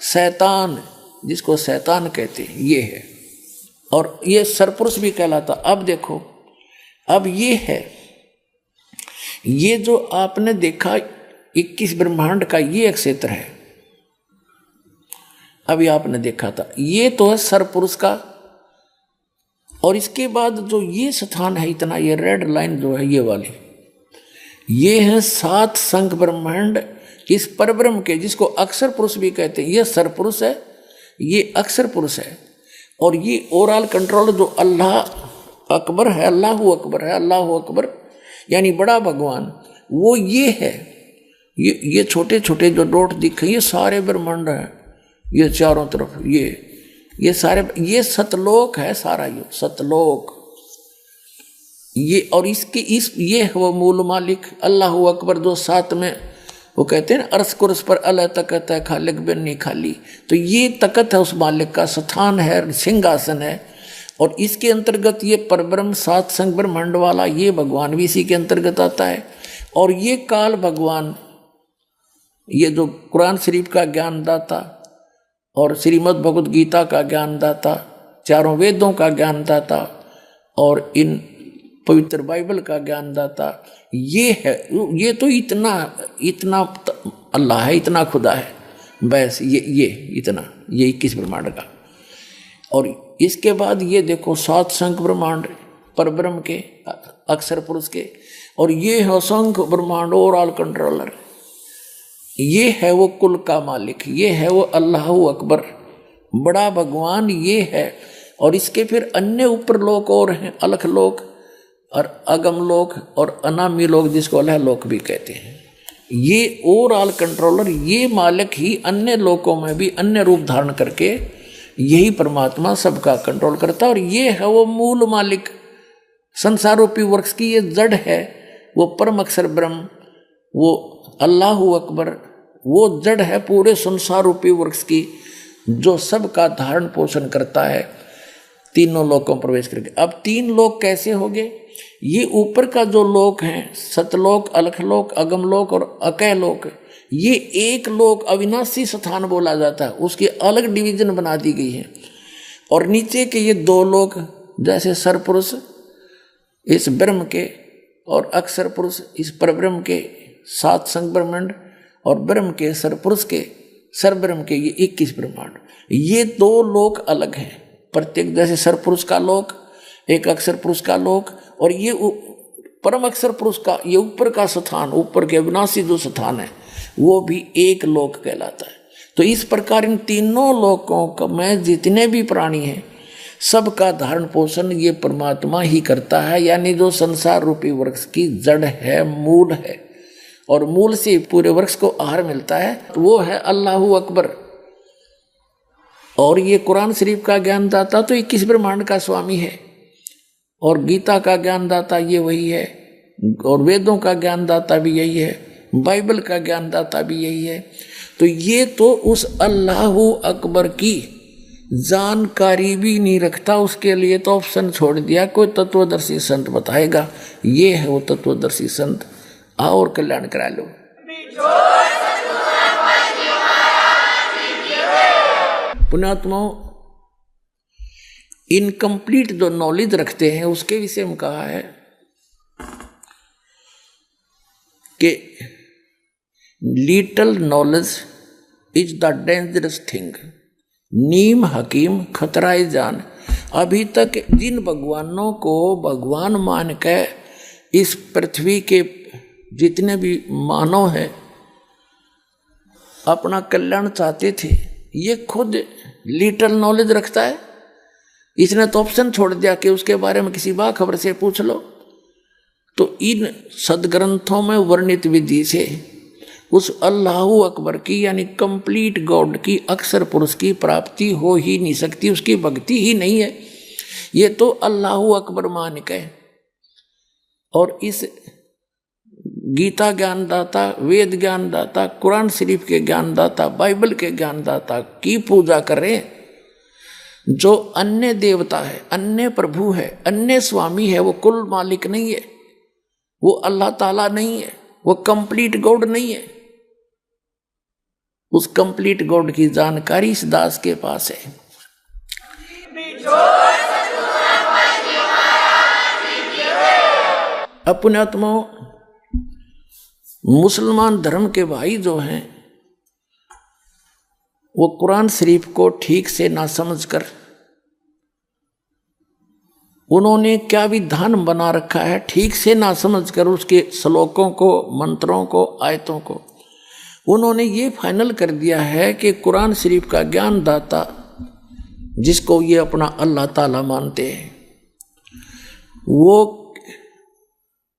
शैतान, जिसको शैतान कहते हैं, ये है। और ये सरपुरुष भी कहलाता। अब देखो, अब ये है, ये जो आपने देखा 21 ब्रह्मांड का ये एक क्षेत्र है, अभी आपने देखा था, ये तो है सरपुरुष का। और इसके बाद जो ये स्थान है इतना, ये रेड लाइन जो है ये वाली, ये है 7 संख ब्रह्मांड इस परब्रह्म के, जिसको अक्षर पुरुष भी कहते हैं। ये सरपुरुष है, ये अक्षर पुरुष है। और ये ओवरऑल कंट्रोल जो अल्लाह अकबर है, अल्लाहु अकबर है, अल्लाहु अकबर यानी बड़ा भगवान, वो ये है। ये छोटे छोटे जो डॉट दिखे ये सारे ब्रह्मांड हैं, ये चारों तरफ ये सारे, ये सतलोक है सारा, ये सतलोक ये। और इसके ये है वो मूल मालिक अल्लाहु अकबर, जो 7 में वो कहते हैं अर्श कुर्स पर अल्लाह तकत है, खालिक बिन नहीं खाली। तो ये तकत है उस मालिक का, स्थान है, सिंहासन है। और इसके अंतर्गत ये परब्रह्म 7 संख ब्रह्मांड वाला ये भगवान भी इसी के अंतर्गत आता है। और ये काल भगवान, ये जो कुरान शरीफ का ज्ञानदाता और श्रीमद् भगवद गीता का ज्ञानदाता, चारों वेदों का ज्ञानदाता और इन पवित्र बाइबल का ज्ञानदाता, ये है। ये तो इतना अल्लाह है, इतना खुदा है, बस ये इतना, ये 21 ब्रह्मांड का। और इसके बाद ये देखो 7 संख ब्रह्मांड परब्रह्म के, अक्षर पुरुष के। और ये है संख ब्रह्मांड ओवरऑल कंट्रोलर, ये है वो कुल का मालिक, ये है वो अल्लाहु अकबर, बड़ा भगवान ये है। और इसके फिर अन्य ऊपर लोक और हैं, अलख लोक और अगम लोक और अनामी लोक, जिसको अलह लोक भी कहते हैं। ये ओवरऑल कंट्रोलर, ये मालिक ही अन्य लोकों में भी अन्य रूप धारण करके यही परमात्मा सबका कंट्रोल करता है। और ये है वो मूल मालिक, संसार रूपी वृक्ष की ये जड़ है, वो परम अक्षर ब्रह्म, वो अल्लाहु अकबर, वो जड़ है पूरे संसार रूपी वृक्ष की, जो सबका धारण पोषण करता है तीनों लोकों में प्रवेश करके। अब 3 लोक कैसे हो गए? ये ऊपर का जो लोक हैं, सतलोक, अलखलोक, अगमलोक और अकैलोक, ये एक लोक अविनाशी स्थान बोला जाता है, उसकी अलग डिवीजन बना दी गई है। और नीचे के ये 2 लोक, जैसे सरपुरुष इस ब्रह्म के और अक्षर पुरुष इस परब्रह्म के 7 संख ब्रह्मांड, और ब्रह्म के सरपुरुष के सरब्रह्म के ये 21 ब्रह्मांड, ये 2 लोक अलग हैं प्रत्येक। जैसे सरपुरुष का लोक, एक अक्षर पुरुष का लोक, और ये परम अक्षर पुरुष का ये ऊपर का स्थान, ऊपर के अविनाशी जो स्थान है, वो भी एक लोक कहलाता है। तो इस प्रकार इन तीनों लोकों में जितने भी प्राणी हैं, सबका धारण पोषण ये परमात्मा ही करता है। यानी जो संसार रूपी वृक्ष की जड़ है, मूल है, और मूल से पूरे वृक्ष को आहार मिलता है, तो वो है अल्लाहु अकबर। और ये कुरान शरीफ का ज्ञानदाता तो 21 ब्रह्मांड का स्वामी है, और गीता का ज्ञानदाता ये वही है, और वेदों का ज्ञानदाता भी यही है, बाइबल का ज्ञानदाता भी यही है। तो ये तो उस अल्लाहु अकबर की जानकारी भी नहीं रखता, उसके लिए तो ऑप्शन छोड़ दिया, कोई तत्वदर्शी संत बताएगा। ये है वो तत्वदर्शी संत, आओ और कल्याण करा लो। पुण्यात्माओं, इनकम्प्लीट जो नॉलेज रखते हैं उसके विषय में कहा है कि little knowledge is the dangerous thing, नीम हकीम खतराए जान। अभी तक जिन भगवानों को भगवान मान के इस पृथ्वी के जितने भी मानव हैं अपना कल्याण चाहते थे, ये खुद लिटल नॉलेज रखता है। इसने तो ऑप्शन छोड़ दिया कि उसके बारे में किसी बाखबर से पूछ लो। तो इन सदग्रंथों में वर्णित विधि से उस अल्लाहु अकबर की यानी कंप्लीट गॉड की अक्षर पुरुष की प्राप्ति हो ही नहीं सकती, उसकी भक्ति ही नहीं है। ये तो अल्लाहु अकबर मान के और इस गीता ज्ञानदाता, वेद ज्ञानदाता, कुरान शरीफ के ज्ञानदाता, बाइबल के ज्ञानदाता की पूजा कर रहे हैं। जो अन्य देवता है, अन्य प्रभु है, अन्य स्वामी है, वो कुल मालिक नहीं है, वो अल्लाह ताला नहीं है, वो कंप्लीट गॉड नहीं है। उस कंप्लीट गॉड की जानकारी इस दास के पास है। अपने आत्माओं, मुसलमान धर्म के भाई जो हैं वो कुरान शरीफ को ठीक से ना समझकर उन्होंने क्या विधान बना रखा है, ठीक से ना समझकर उसके श्लोकों को, मंत्रों को, आयतों को उन्होंने ये फाइनल कर दिया है कि कुरान शरीफ का ज्ञान दाता जिसको ये अपना अल्लाह ताला मानते हैं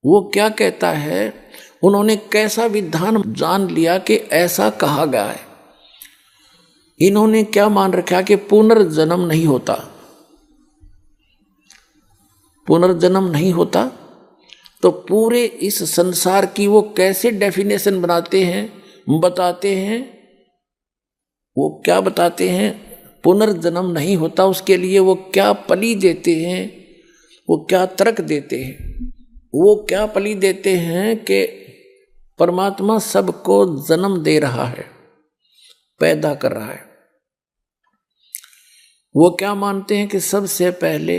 वो क्या कहता है। उन्होंने कैसा विधान जान लिया कि ऐसा कहा गया है। इन्होंने क्या मान रखा कि पुनर्जन्म नहीं होता, पुनर्जन्म नहीं होता। तो पूरे इस संसार की वो कैसे डेफिनेशन बनाते हैं, बताते हैं। वो क्या बताते हैं, पुनर्जन्म नहीं होता, उसके लिए वो क्या पली देते हैं, वो क्या तर्क देते हैं। वो क्या पली देते हैं कि परमात्मा सबको जन्म दे रहा है, पैदा कर रहा है। वो क्या मानते हैं कि सबसे पहले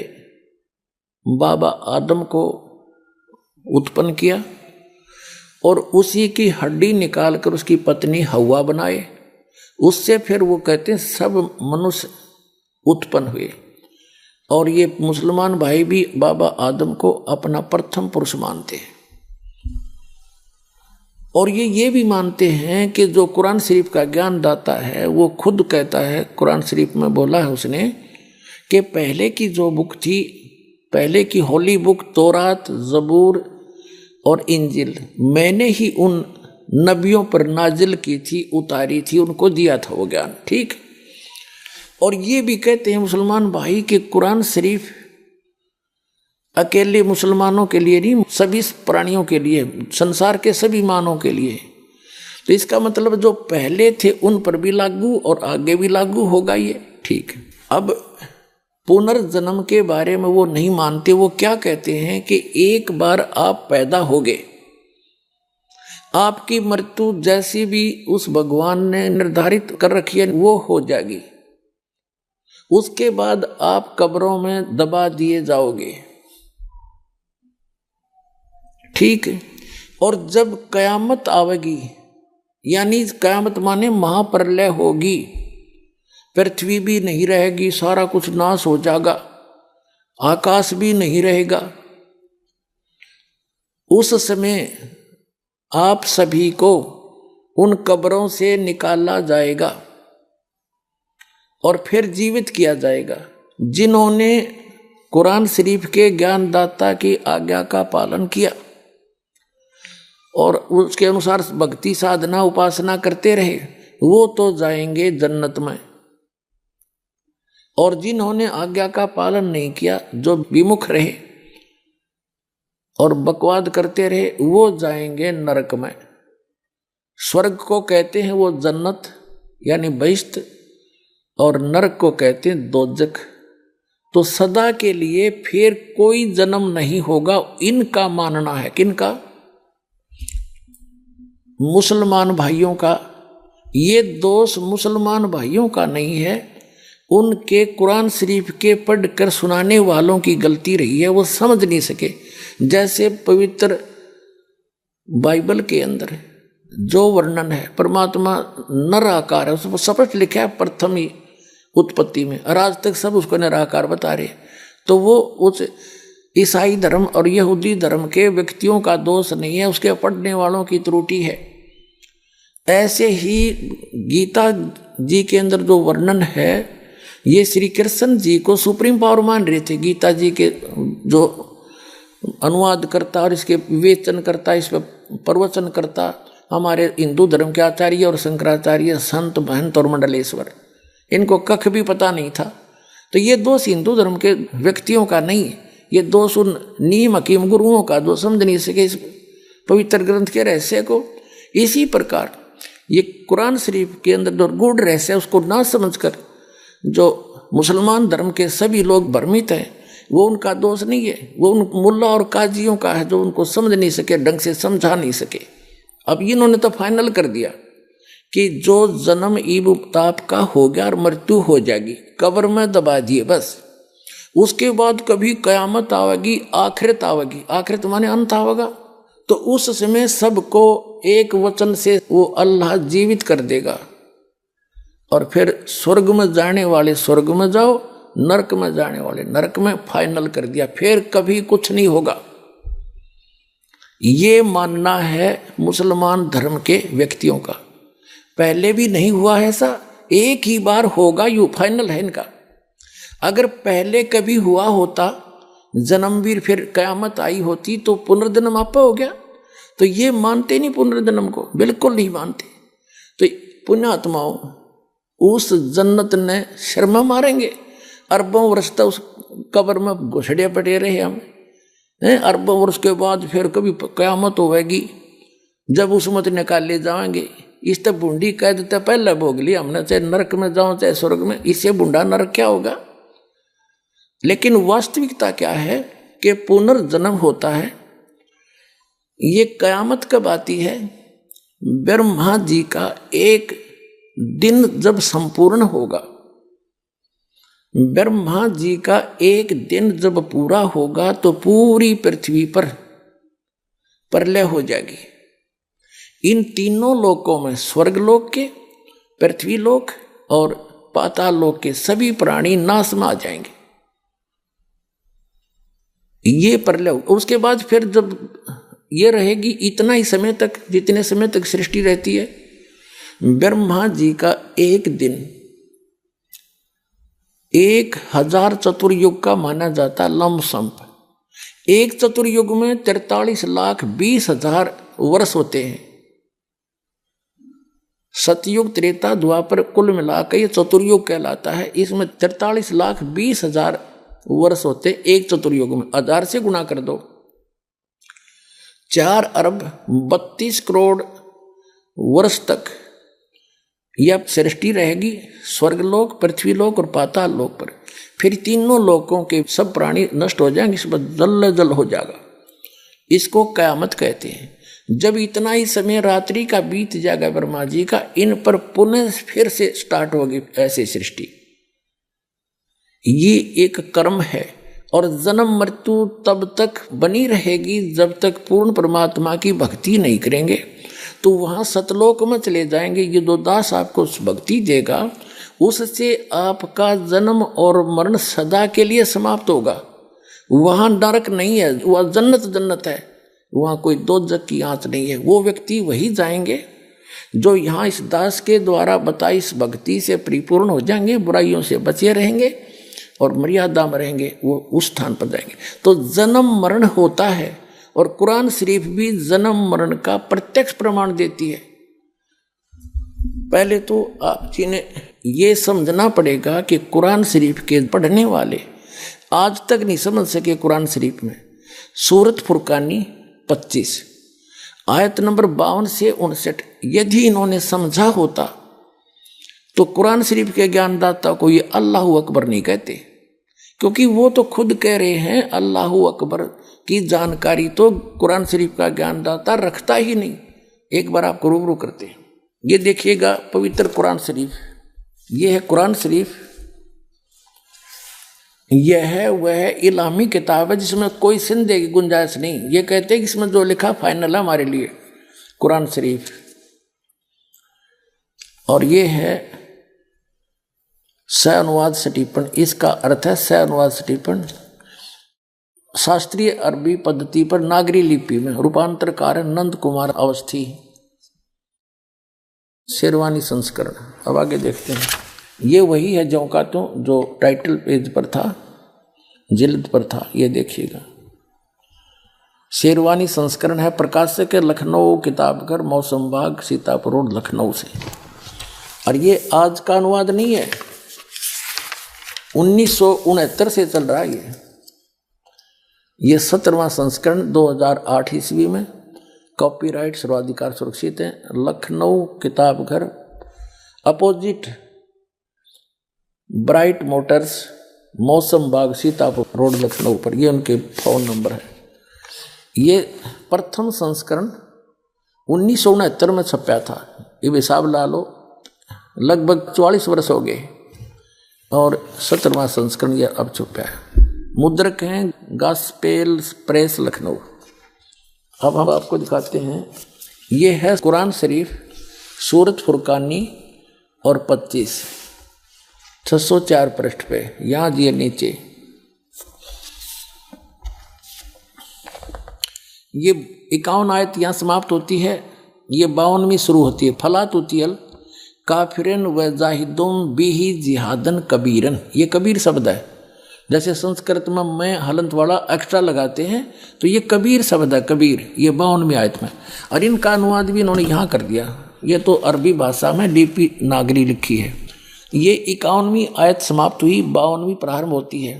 बाबा आदम को उत्पन्न किया और उसी की हड्डी निकालकर उसकी पत्नी हव्वा बनाए। उससे फिर वो कहते हैं सब मनुष्य उत्पन्न हुए। और ये मुसलमान भाई भी बाबा आदम को अपना प्रथम पुरुष मानते हैं। और ये भी मानते हैं कि जो कुरान शरीफ का ज्ञान दाता है वो खुद कहता है, कुरान शरीफ में बोला है उसने कि पहले की जो बुक थी, पहले की होली बुक तौरात, जबूर और इंजिल मैंने ही उन नबियों पर नाजिल की थी, उतारी थी, उनको दिया था वो ज्ञान। ठीक। और ये भी कहते हैं मुसलमान भाई कि कुरान शरीफ अकेले मुसलमानों के लिए नहीं, सभी प्राणियों के लिए, संसार के सभी मानवों के लिए। तो इसका मतलब जो पहले थे उन पर भी लागू और आगे भी लागू होगा ये। ठीक। अब पुनर्जन्म के बारे में वो नहीं मानते। वो क्या कहते हैं कि एक बार आप पैदा हो गए, आपकी मृत्यु जैसी भी उस भगवान ने निर्धारित कर रखी है वो हो जाएगी। उसके बाद आप कब्रों में दबा दिए जाओगे। ठीक। और जब कयामत आवेगी, यानी कयामत माने महाप्रलय होगी, पृथ्वी भी नहीं रहेगी, सारा कुछ नाश हो जाएगा, आकाश भी नहीं रहेगा। उस समय आप सभी को उन कब्रों से निकाला जाएगा और फिर जीवित किया जाएगा। जिन्होंने कुरान शरीफ के ज्ञानदाता की आज्ञा का पालन किया और उसके अनुसार भक्ति साधना उपासना करते रहे, वो तो जाएंगे जन्नत में। और जिन्होंने आज्ञा का पालन नहीं किया, जो विमुख रहे और बकवाद करते रहे, वो जाएंगे नरक में। स्वर्ग को कहते हैं वो जन्नत यानी बहिश्त, और नरक को कहते हैं दोजख। तो सदा के लिए फिर कोई जन्म नहीं होगा, इनका मानना है। किनका? मुसलमान भाइयों का। ये दोष मुसलमान भाइयों का नहीं है, उनके कुरान शरीफ के पढ़कर सुनाने वालों की गलती रही है, वो समझ नहीं सके। जैसे पवित्र बाइबल के अंदर जो वर्णन है परमात्मा निराकार है, उसको स्पष्ट लिखा है प्रथम ही उत्पत्ति में, और आज तक सब उसको निराकार बता रहे। तो वो उस ईसाई धर्म और यहूदी धर्म के व्यक्तियों का दोष नहीं है, उसके पढ़ने वालों की त्रुटि है। ऐसे ही गीता जी के अंदर जो वर्णन है, ये श्री कृष्ण जी को सुप्रीम पावर मान रहे थे। गीता जी के जो अनुवाद करता और इसके विवेचन करता, इस पर प्रवचन करता हमारे हिंदू धर्म के आचार्य और शंकराचार्य, संत, महंत और मंडलेश्वर, इनको कख भी पता नहीं था। तो ये दोष हिंदू धर्म के व्यक्तियों का नहीं है, ये दोष उन नीम हकीम गुरुओं का, जो समझ नहीं सके इस पवित्र ग्रंथ के रहस्य को। इसी प्रकार ये कुरान शरीफ के अंदर जो गूढ़ रहस्य है उसको ना समझकर जो मुसलमान धर्म के सभी लोग भ्रमित हैं, वो उनका दोष नहीं है, वो उन मुल्ला और काजियों का है जो उनको समझ नहीं सके, ढंग से समझा नहीं सके। अब इन्होंने तो फाइनल कर दिया कि जो जन्म ईब ताप का हो गया और मृत्यु हो जाएगी, कब्र में दबा दिए बस, उसके बाद कभी कयामत आवेगी, आखिरत आवेगी। आखिरत माने अंत आवेगा, तो उस समय सबको एक वचन से वो अल्लाह जीवित कर देगा, और फिर स्वर्ग में जाने वाले स्वर्ग में जाओ, नरक में जाने वाले नरक में, फाइनल कर दिया। फिर कभी कुछ नहीं होगा। ये मानना है मुसलमान धर्म के व्यक्तियों का। पहले भी नहीं हुआ है ऐसा, एक ही बार होगा, यू फाइनल है इनका। अगर पहले कभी हुआ होता जन्मवीर, फिर कयामत आई होती, तो पुनर्जन्म आपा हो गया। तो ये मानते नहीं पुनर्जन्म को, बिल्कुल नहीं मानते। तो पुण्यात्माओं, उस जन्नत ने शर्मा मारेंगे। अरबों वर्ष तक उस कब्र में घुसड़े पड़े रहे हम, अरबों वर्ष के बाद फिर कभी कयामत होगी, जब उस मत निकाले जाएंगे। इस तक बूंदी कह देते पहले भोग लिया हमने, चाहे नरक में जाओ चाहे स्वर्ग में, इससे बूंदा नरक क्या होगा। लेकिन वास्तविकता क्या है कि पुनर्जन्म होता है। ये कयामत कब आती है? ब्रह्मा जी का एक दिन जब संपूर्ण होगा, ब्रह्मा जी का एक दिन जब पूरा होगा, तो पूरी पृथ्वी पर प्रलय हो जाएगी। इन तीनों लोकों में, स्वर्गलोक के, पृथ्वीलोक और पाताल लोक के सभी प्राणी नाश में आ जाएंगे। ये प्रलय, उसके बाद फिर जब ये रहेगी इतना ही समय तक, जितने समय तक सृष्टि रहती है। ब्रह्मा जी का एक दिन 1000 चतुर्युग का माना जाता लमसम। एक चतुर्युग में 43,20,000 वर्ष होते हैं। सतयुग, त्रेता, द्वापर कुल मिलाकर ये चतुर्युग कहलाता है। इसमें 43,20,000 वर्ष होते एक चतुर्युग में। 1000 से गुणा कर दो, 4,32,00,00,000 वर्ष तक यह सृष्टि रहेगी स्वर्गलोक, पृथ्वीलोक और पाताल लोक पर। फिर तीनों लोकों के सब प्राणी नष्ट हो जाएंगे, इस पर जल हो जाएगा। इसको कयामत कहते हैं। जब इतना ही समय रात्रि का बीत जाएगा ब्रह्मा जी का, इन पर पुनः फिर से स्टार्ट होगी ऐसे सृष्टि। ये एक कर्म है, और जन्म मृत्यु तब तक बनी रहेगी जब तक पूर्ण परमात्मा की भक्ति नहीं करेंगे। तो वहाँ सतलोक में चले जाएंगे। ये जो दास आपको भक्ति देगा, उससे आपका जन्म और मरण सदा के लिए समाप्त होगा। वहाँ नरक नहीं है, वह जन्नत है। वहाँ कोई दोजख की आंच नहीं है। वो व्यक्ति वही जाएंगे जो यहाँ इस दास के द्वारा बताई इस भक्ति से परिपूर्ण हो जाएंगे, बुराइयों से बचे रहेंगे और मर्यादा में रहेंगे, वो उस स्थान पर जाएंगे। तो जन्म मरण होता है, और कुरान शरीफ भी जन्म मरण का प्रत्यक्ष प्रमाण देती है। पहले तो आप जी ने ये समझना पड़ेगा कि कुरान शरीफ के पढ़ने वाले आज तक नहीं समझ सके। कुरान शरीफ में सूरत फुरकानी 25 आयत नंबर 52 से 59 यदि इन्होंने समझा होता तो कुरान शरीफ के ज्ञानदाता को ये अल्लाहू अकबर नहीं कहते, क्योंकि वो तो खुद कह रहे हैं अल्लाहू अकबर की जानकारी तो कुरान शरीफ का ज्ञानदाता रखता ही नहीं। एक बार आपको रूबरू करते हैं। ये देखिएगा पवित्र कुरान शरीफ, ये है कुरान शरीफ यह वह इलामी किताब है जिसमें कोई संदेह की गुंजाइश नहीं। ये कहते हैं कि इसमें जो लिखा फाइनल है हमारे लिए, कुरान शरीफ। और ये है सह अनुवाद सटीपन। इसका अर्थ है सह अनुवाद सटीपन शास्त्रीय अरबी पद्धति पर नागरी लिपि में रूपांतरकार है नंद कुमार अवस्थी, शेरवानी संस्करण। अब आगे देखते हैं। ये वही है जो का तो जो टाइटल पेज पर था, जिल्द पर था, ये देखिएगा। शेरवानी संस्करण है, प्रकाशक लखनऊ, किताबघर, मौसम बाग, सीतापुर रोड, लखनऊ से। और ये आज का अनुवाद नहीं है, 1969 से चल रहा है ये 17वां संस्करण 2008 ईस्वी में। कॉपीराइट सर्वाधिकार सुरक्षित है। Lucknow Kitabghar, opposite bright Motors, मौसम बाग, सीतापुर रोड, लखनऊ पर। ये उनके फ़ोन नंबर है। ये प्रथम संस्करण 1969 में छपा था। ये हिसाब ला लो, लगभग 44 वर्ष हो गए। और 17वां संस्करण ये अब छपा है। मुद्रक हैं गॉस्पेल प्रेस, लखनऊ। अब हम आपको दिखाते हैं। ये है कुरान शरीफ, सूरत फुरकानी और 25, 604 पृष्ठ पे। यहाँ दिए नीचे ये 51 आयत यहाँ समाप्त होती है। ये 52वीं शुरू होती है। फलात उतियल काफिरन व जाहिदुम बिही जिहादन कबीरन। ये कबीर शब्द है। जैसे संस्कृत में मैं हलंत वाला एक्स्ट्रा लगाते हैं तो ये कबीर शब्द है, कबीर। ये 52वीं आयत में। और इनका अनुवाद भी इन्होंने यहाँ कर दिया। ये तो अरबी भाषा में लिपि नागरी लिखी है। ये 51वीं आयत समाप्त हुई, 52वीं प्रारंभ होती है।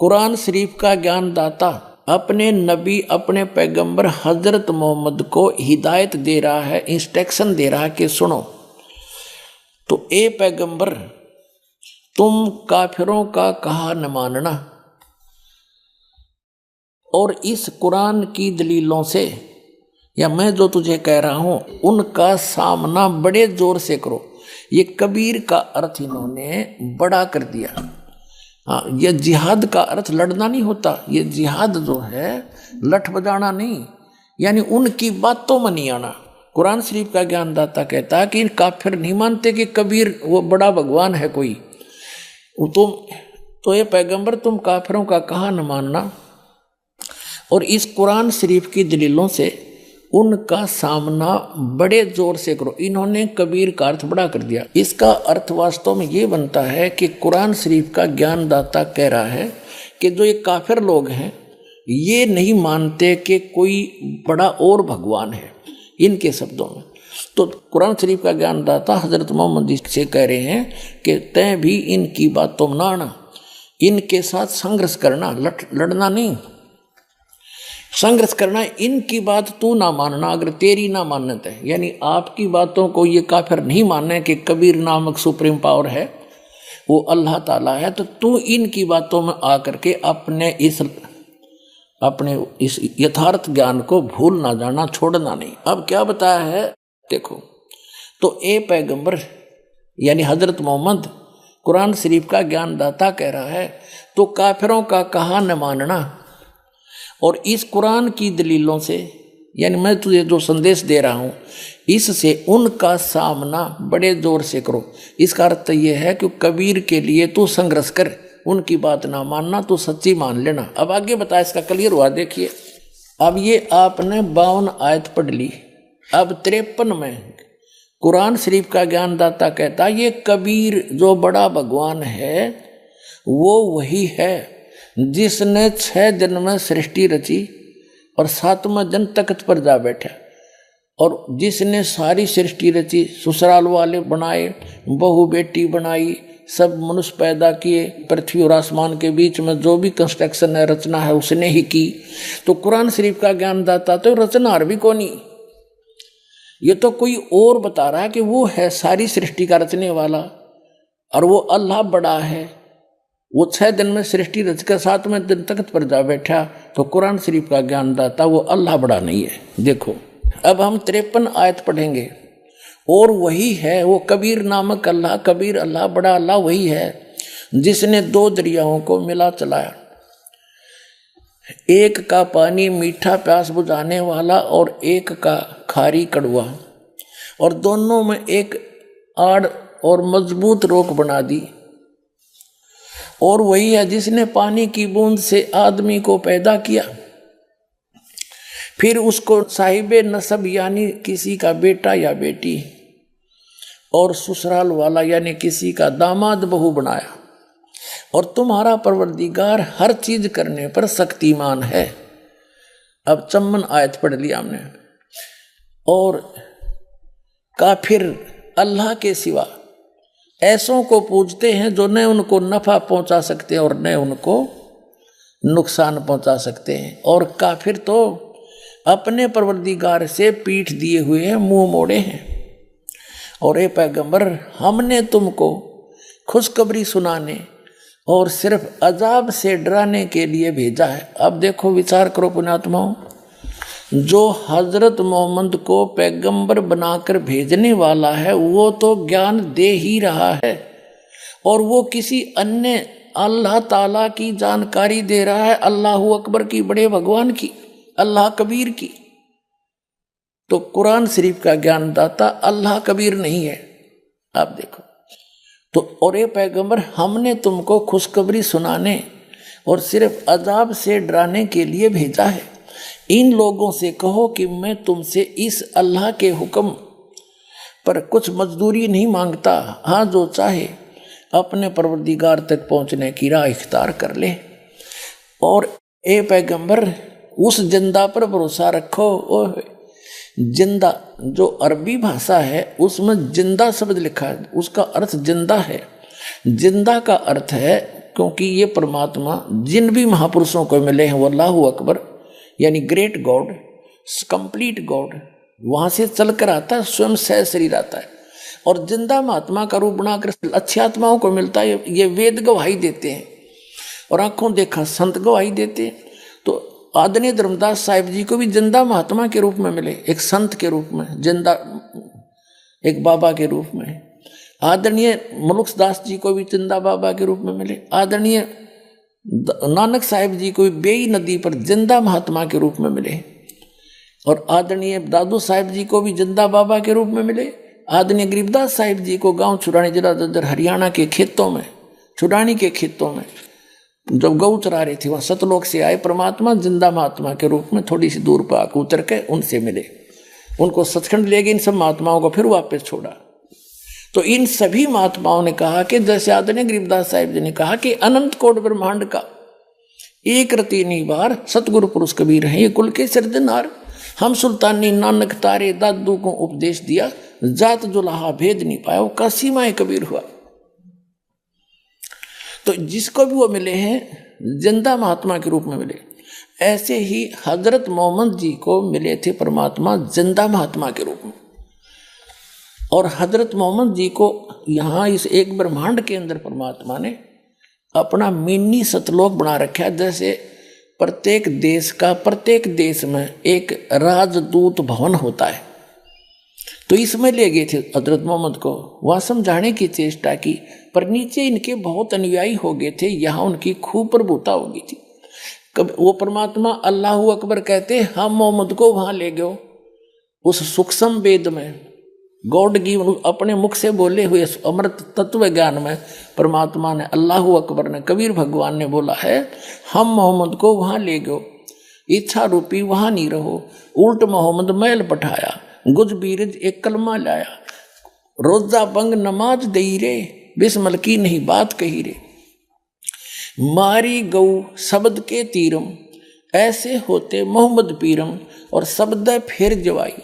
कुरान शरीफ का ज्ञानदाता अपने नबी, अपने पैगंबर हजरत मोहम्मद को हिदायत दे रहा है, इंस्ट्रक्शन दे रहा है कि सुनो। तो ए पैगंबर, तुम काफिरों का कहा न मानना और इस कुरान की दलीलों से, या मैं जो तुझे कह रहा हूं उनका सामना बड़े जोर से करो। ये कबीर का अर्थ इन्होंने बड़ा कर दिया। हाँ, ये जिहाद का अर्थ लड़ना नहीं होता। ये जिहाद जो है लठ बजाना नहीं, यानी उनकी बातों में नहीं आना। कुरान शरीफ का ज्ञानदाता कहता है कि इन काफिर नहीं मानते कि कबीर वो बड़ा भगवान है कोई। तुम तो ये पैगंबर, तुम काफिरों का कहा न मानना और इस कुरान शरीफ की दलीलों से उनका सामना बड़े जोर से करो। इन्होंने कबीर का अर्थ बड़ा कर दिया। इसका अर्थ वास्तव में ये बनता है कि कुरान शरीफ का ज्ञानदाता कह रहा है कि जो ये काफिर लोग हैं ये नहीं मानते कि कोई बड़ा और भगवान है। इनके शब्दों में तो कुरान शरीफ का ज्ञानदाता हजरत मोहम्मद से कह रहे हैं कि तय भी इनकी बातों में ना आना, इनके साथ संघर्ष करना, लड़ना नहीं, संघर्ष करना। इनकी बात तू ना मानना अगर तेरी ना मान्यत है, यानी आपकी बातों को ये काफिर नहीं मानने कि कबीर नामक सुप्रीम पावर है, वो अल्लाह ताला है, तो तू इनकी बातों में आकर के अपने इस यथार्थ ज्ञान को भूल ना जाना, छोड़ना नहीं। अब क्या बताया है देखो। तो ए पैगंबर यानी हजरत मोहम्मद कुरान शरीफ का ज्ञानदाता कह रहा है तो काफिरों का कहा न मानना और इस कुरान की दलीलों से, यानी मैं तुझे जो संदेश दे रहा हूँ इससे उनका सामना बड़े जोर से करो। इसका अर्थ यह है कि कबीर के लिए तू संघर्ष कर, उनकी बात ना मानना, तो सच्ची मान लेना। अब आगे बताया, इसका क्लियर हुआ। देखिए अब ये आपने 52 आयत पढ़ ली। अब 53 में कुरान शरीफ का ज्ञानदाता कहता ये कबीर जो बड़ा भगवान है वो वही है जिसने 6 दिन में सृष्टि रची और 7वें दिन तख्त पर जा बैठा, और जिसने सारी सृष्टि रची, ससुराल वाले बनाए, बहू बेटी बनाई, सब मनुष्य पैदा किए, पृथ्वी और आसमान के बीच में जो भी कंस्ट्रक्शन है, रचना है, उसने ही की। तो कुरान शरीफ का ज्ञानदाता तो रचनार भी कौन ही, ये तो कोई और बता रहा है कि वो है सारी सृष्टि का रचने वाला और वो अल्लाह बड़ा है। वो 6 दिन में सृष्टि रचकर 7वें दिन तख्त पर जा बैठा, तो कुरान शरीफ का ज्ञानदाता वो अल्लाह बड़ा नहीं है। देखो अब हम 53 आयत पढ़ेंगे और वही है वो कबीर नामक अल्लाह, कबीर अल्लाह, बड़ा अल्लाह वही है जिसने 2 दरियाओं को मिला चलाया, एक का पानी मीठा प्यास बुझाने वाला और एक का खारी कड़वा, और दोनों में एक आड़ और मजबूत रोक बना दी। और वही है जिसने पानी की बूंद से आदमी को पैदा किया, फिर उसको साहिबे नसब यानी किसी का बेटा या बेटी और ससुराल वाला यानी किसी का दामाद बहू बनाया। और तुम्हारा परवरदिगार हर चीज करने पर शक्तिमान है। अब चम्मन आयत पढ़ लिया हमने। और काफिर अल्लाह के सिवा ऐसों को पूजते हैं जो न उनको नफा पहुंचा सकते और न उनको नुकसान पहुंचा सकते हैं। और काफिर तो अपने परवरदिगार से पीठ दिए हुए हैं, मुंह मोड़े हैं। और ए पैगंबर, हमने तुमको खुशखबरी सुनाने और सिर्फ अजाब से डराने के लिए भेजा है। अब देखो, विचार करो पुण्यात्माओं, जो हजरत मोहम्मद को पैगंबर बनाकर भेजने वाला है वो तो ज्ञान दे ही रहा है, और वो किसी अन्य अल्लाह ताला की जानकारी दे रहा है, अल्लाह अकबर की, बड़े भगवान की, अल्लाह कबीर की। तो कुरान शरीफ का ज्ञानदाता अल्लाह कबीर नहीं है। आप देखो तो, और ये पैगंबर, हमने तुमको खुशखबरी सुनाने और सिर्फ अजाब से डराने के लिए भेजा है। इन लोगों से कहो कि मैं तुमसे इस अल्लाह के हुक्म पर कुछ मजदूरी नहीं मांगता। हाँ, जो चाहे अपने परवरदिगार तक पहुंचने की राह इख्तियार कर ले। और ए पैगंबर, उस जिंदा पर भरोसा रखो। ओह, जिंदा जो अरबी भाषा है उसमें जिंदा शब्द लिखा है, उसका अर्थ जिंदा है। जिंदा का अर्थ है, क्योंकि ये परमात्मा जिन भी महापुरुषों को मिले हैं वो अल्लाह अकबर यानी ग्रेट गॉड, कंप्लीट गॉड, वहां से चलकर आता है, स्वयं सह शरीर आता है। और जिंदा महात्मा का रूप बनाकर अच्छी आत्माओं को मिलता है। ये वेद गवाही देते हैं और आंखों देखा संत गवाही देते हैं। तो आदरणीय धर्मदास साहिब जी को भी जिंदा महात्मा के रूप में मिले, एक संत के रूप में, जिंदा एक बाबा के रूप में। आदरणीय मलुकदास जी को भी जिंदा बाबा के रूप में मिले। आदरणीय नानक साहिब जी को भी बेई नदी पर जिंदा महात्मा के रूप में मिले। और आदरणीय दादू साहिब जी को भी जिंदा बाबा के रूप में मिले। आदरणीय गरीबदास साहिब जी को गांव छुड़ानी, जिला ददर हरियाणा के खेतों में, छुड़ानी के खेतों में जब गऊ चरा रहे थे, वहाँ सतलोक से आए परमात्मा जिंदा महात्मा के रूप में, थोड़ी सी दूर पर आकर उतर के उनसे मिले, उनको सचखंड ले गए। इन सब महात्माओं को फिर वापस छोड़ा। तो इन सभी महात्माओं ने कहा कि जैसे आदरणीय गरीबदास साहिब जी ने कहा कि अनंत कोट ब्रह्मांड का एक रति निवार सतगुरु पुरुष कबीर हैं, ये कुल के सिरदनार। हम सुल्तानी नानक तारे दादू को उपदेश दिया, जात जुलाहा भेद नहीं पाया, वो काशी माए कबीर हुआ। तो जिसको भी वो मिले हैं जिंदा महात्मा के रूप में मिले, ऐसे ही हजरत मोहम्मद जी को मिले थे परमात्मा जिंदा महात्मा के रूप में। और हजरत मोहम्मद जी को यहाँ इस एक ब्रह्मांड के अंदर परमात्मा ने अपना मिनी सतलोक बना रखा है। जैसे प्रत्येक देश का, प्रत्येक देश में एक राजदूत भवन होता है, तो इसमें ले गए थे हजरत मोहम्मद को, वहाँ समझाने की चेष्टा की, पर नीचे इनके बहुत अनुयायी हो गए थे, यहाँ उनकी खूब प्रभुता हो गई थी। कब वो परमात्मा अल्लाह अकबर कहते, हम मोहम्मद को वहाँ ले गए उस सूक्ष्म वेद में, गॉड की अपने मुख से बोले हुए अमृत तत्व ज्ञान में परमात्मा ने, अल्लाह अकबर ने, कबीर भगवान ने बोला है, हम मोहम्मद को वहाँ ले गए, इच्छा रूपी वहाँ नहीं रहो। उल्ट मोहम्मद मैल पठाया, गुज बीरज एक कलमा लाया, रोजा बंग नमाज दई रे, बिस्मल की नहीं बात कही रे, मारी गऊ शब्द के तीरम, ऐसे होते मोहम्मद पीरम, और शब्द फिर जवाई,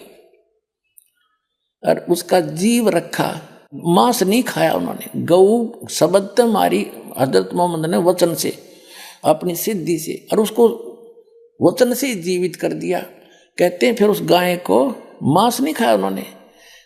और उसका जीव रखा, मांस नहीं खाया उन्होंने। गऊ शब्द मारी हजरत मोहम्मद ने वचन से, अपनी सिद्धि से, और उसको वचन से जीवित कर दिया। कहते हैं फिर उस गाय को मांस नहीं खाया उन्होंने,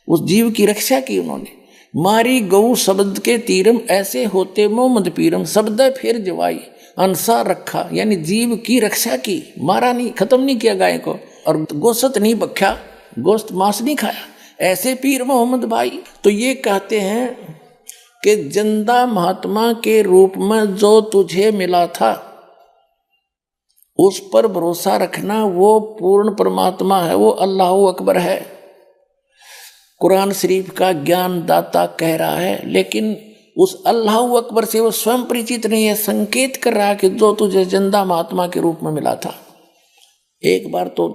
उस जीव की रक्षा की उन्होंने। मारी गऊ शब्द के तीरम, ऐसे होते मोहम्मद पीरम, शब्द फिर जवाई, अंसा रखा, यानी जीव की रक्षा की, मारा नहीं, खत्म नहीं किया गाय को, और गोश्त नहीं बख्या, गोश्त मांस नहीं खाया, ऐसे पीर मोहम्मद भाई। तो ये कहते हैं कि जिंदा महात्मा के रूप में जो तुझे मिला था उस पर भरोसा रखना, वो पूर्ण परमात्मा है, वो अल्लाह अकबर है। कुरान शरीफ का ज्ञान दाता कह रहा है, लेकिन उस अल्लाह अकबर से वो स्वयं परिचित नहीं है। संकेत कर रहा है कि जो तुझे जिंदा महात्मा के रूप में मिला था। एक बार तो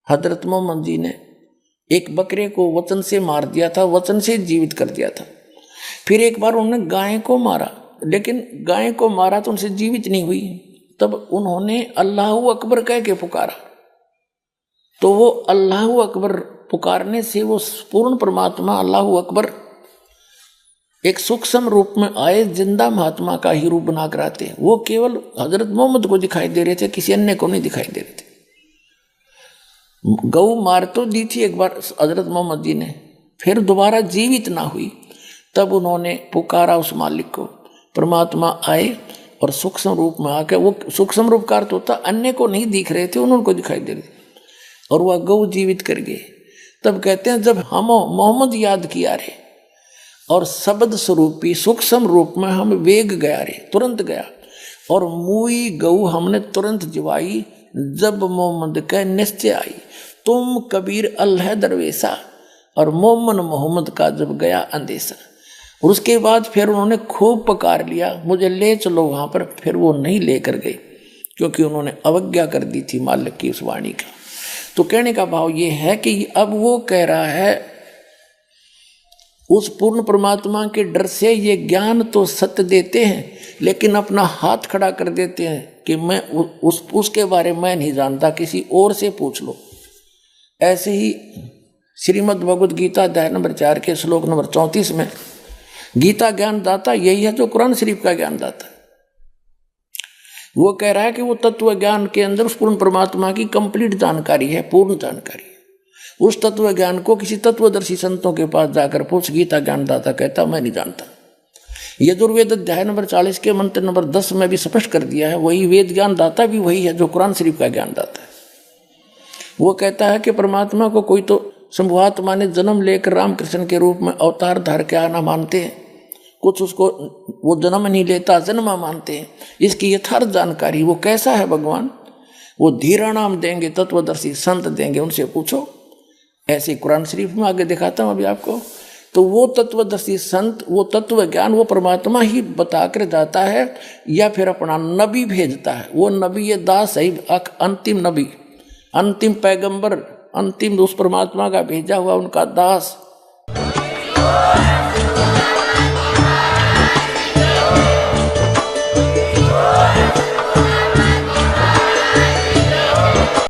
हजरत मोहम्मद जी ने एक बकरे को वचन से मार दिया था, वचन से जीवित कर दिया था। फिर एक बार उन्होंने गाय को मारा, लेकिन गाय को मारा तो उनसे जीवित नहीं हुई। तब उन्होंने अल्लाह अकबर कह के पुकारा, तो वो अल्लाह अकबर पुकारने से वो पूर्ण परमात्मा अल्लाह अकबर एक सूक्ष्म रूप में आए, जिंदा महात्मा का ही रूप बना कर आते। वो केवल हजरत मोहम्मद को दिखाई दे रहे थे, किसी अन्य को नहीं दिखाई दे रहे थे। गौ मार तो दी थी एक बार हजरत मोहम्मद जी ने, फिर दोबारा जीवित ना हुई। तब उन्होंने पुकारा उस मालिक को, परमात्मा आए और सूक्ष्म रूप में आके, वो सूक्ष्म रूप का अर्थ होता अन्य को नहीं दिख रहे थे, उनको दिखाई दे रहे थे, और वह गौ जीवित कर गए। तब कहते हैं जब हम मोहम्मद याद किया रे और शब्द स्वरूपी सूक्ष्म रूप में हम वेग गया रे, तुरंत गया, और मुई गऊ हमने तुरंत जिवाई। जब मोहम्मद का निश्चय आई, तुम कबीर अल्लाह दरवेशा, और मोहम्मद का जब गया अंदेशा। और उसके बाद फिर उन्होंने खूब पुकार लिया, मुझे ले चलो वहाँ पर। फिर वो नहीं लेकर गए, क्योंकि उन्होंने अवज्ञा कर दी थी मालिक की उस वाणी का। तो कहने का भाव ये है कि अब वो कह रहा है उस पूर्ण परमात्मा के डर से ये ज्ञान तो सत्य देते हैं, लेकिन अपना हाथ खड़ा कर देते हैं कि मैं उसके बारे में नहीं जानता, किसी और से पूछ लो। ऐसे ही श्रीमद् भगवद गीता अध्याय नंबर 4 के श्लोक नंबर 34 में गीता ज्ञान दाता यही है जो कुरान शरीफ का ज्ञान दाता है। वो कह रहा है कि वो तत्व ज्ञान के अंदर उस पूर्ण परमात्मा की कंप्लीट जानकारी है, पूर्ण जानकारी है। उस तत्व ज्ञान को किसी तत्वदर्शी संतों के पास जाकर पूछ, गीता ज्ञान दाता कहता मैं नहीं जानता। यजुर्वेद अध्याय नंबर 40 के मंत्र नंबर 10 में भी स्पष्ट कर दिया है, वही वेद ज्ञान दाता भी वही है जो कुरान शरीफ का ज्ञान दाता है। वो कहता है कि परमात्मा को कोई तो शंभुआत्मा ने जन्म लेकर रामकृष्ण के रूप में अवतार धर के आना मानते हैं, कुछ उसको वो जन्म नहीं लेता जन्मा मानते हैं। इसकी यथार्थ जानकारी वो कैसा है भगवान, वो धीरा नाम देंगे, तत्वदर्शी संत देंगे, उनसे पूछो। ऐसे कुरान शरीफ में आगे दिखाता हूँ अभी आपको। तो वो तत्वदर्शी संत, वो तत्व ज्ञान वो परमात्मा ही बता कर जाता है, या फिर अपना नबी भेजता है। वो नबी ये दास है, अंतिम नबी, अंतिम पैगंबर, अंतिम उस परमात्मा का भेजा हुआ उनका दास।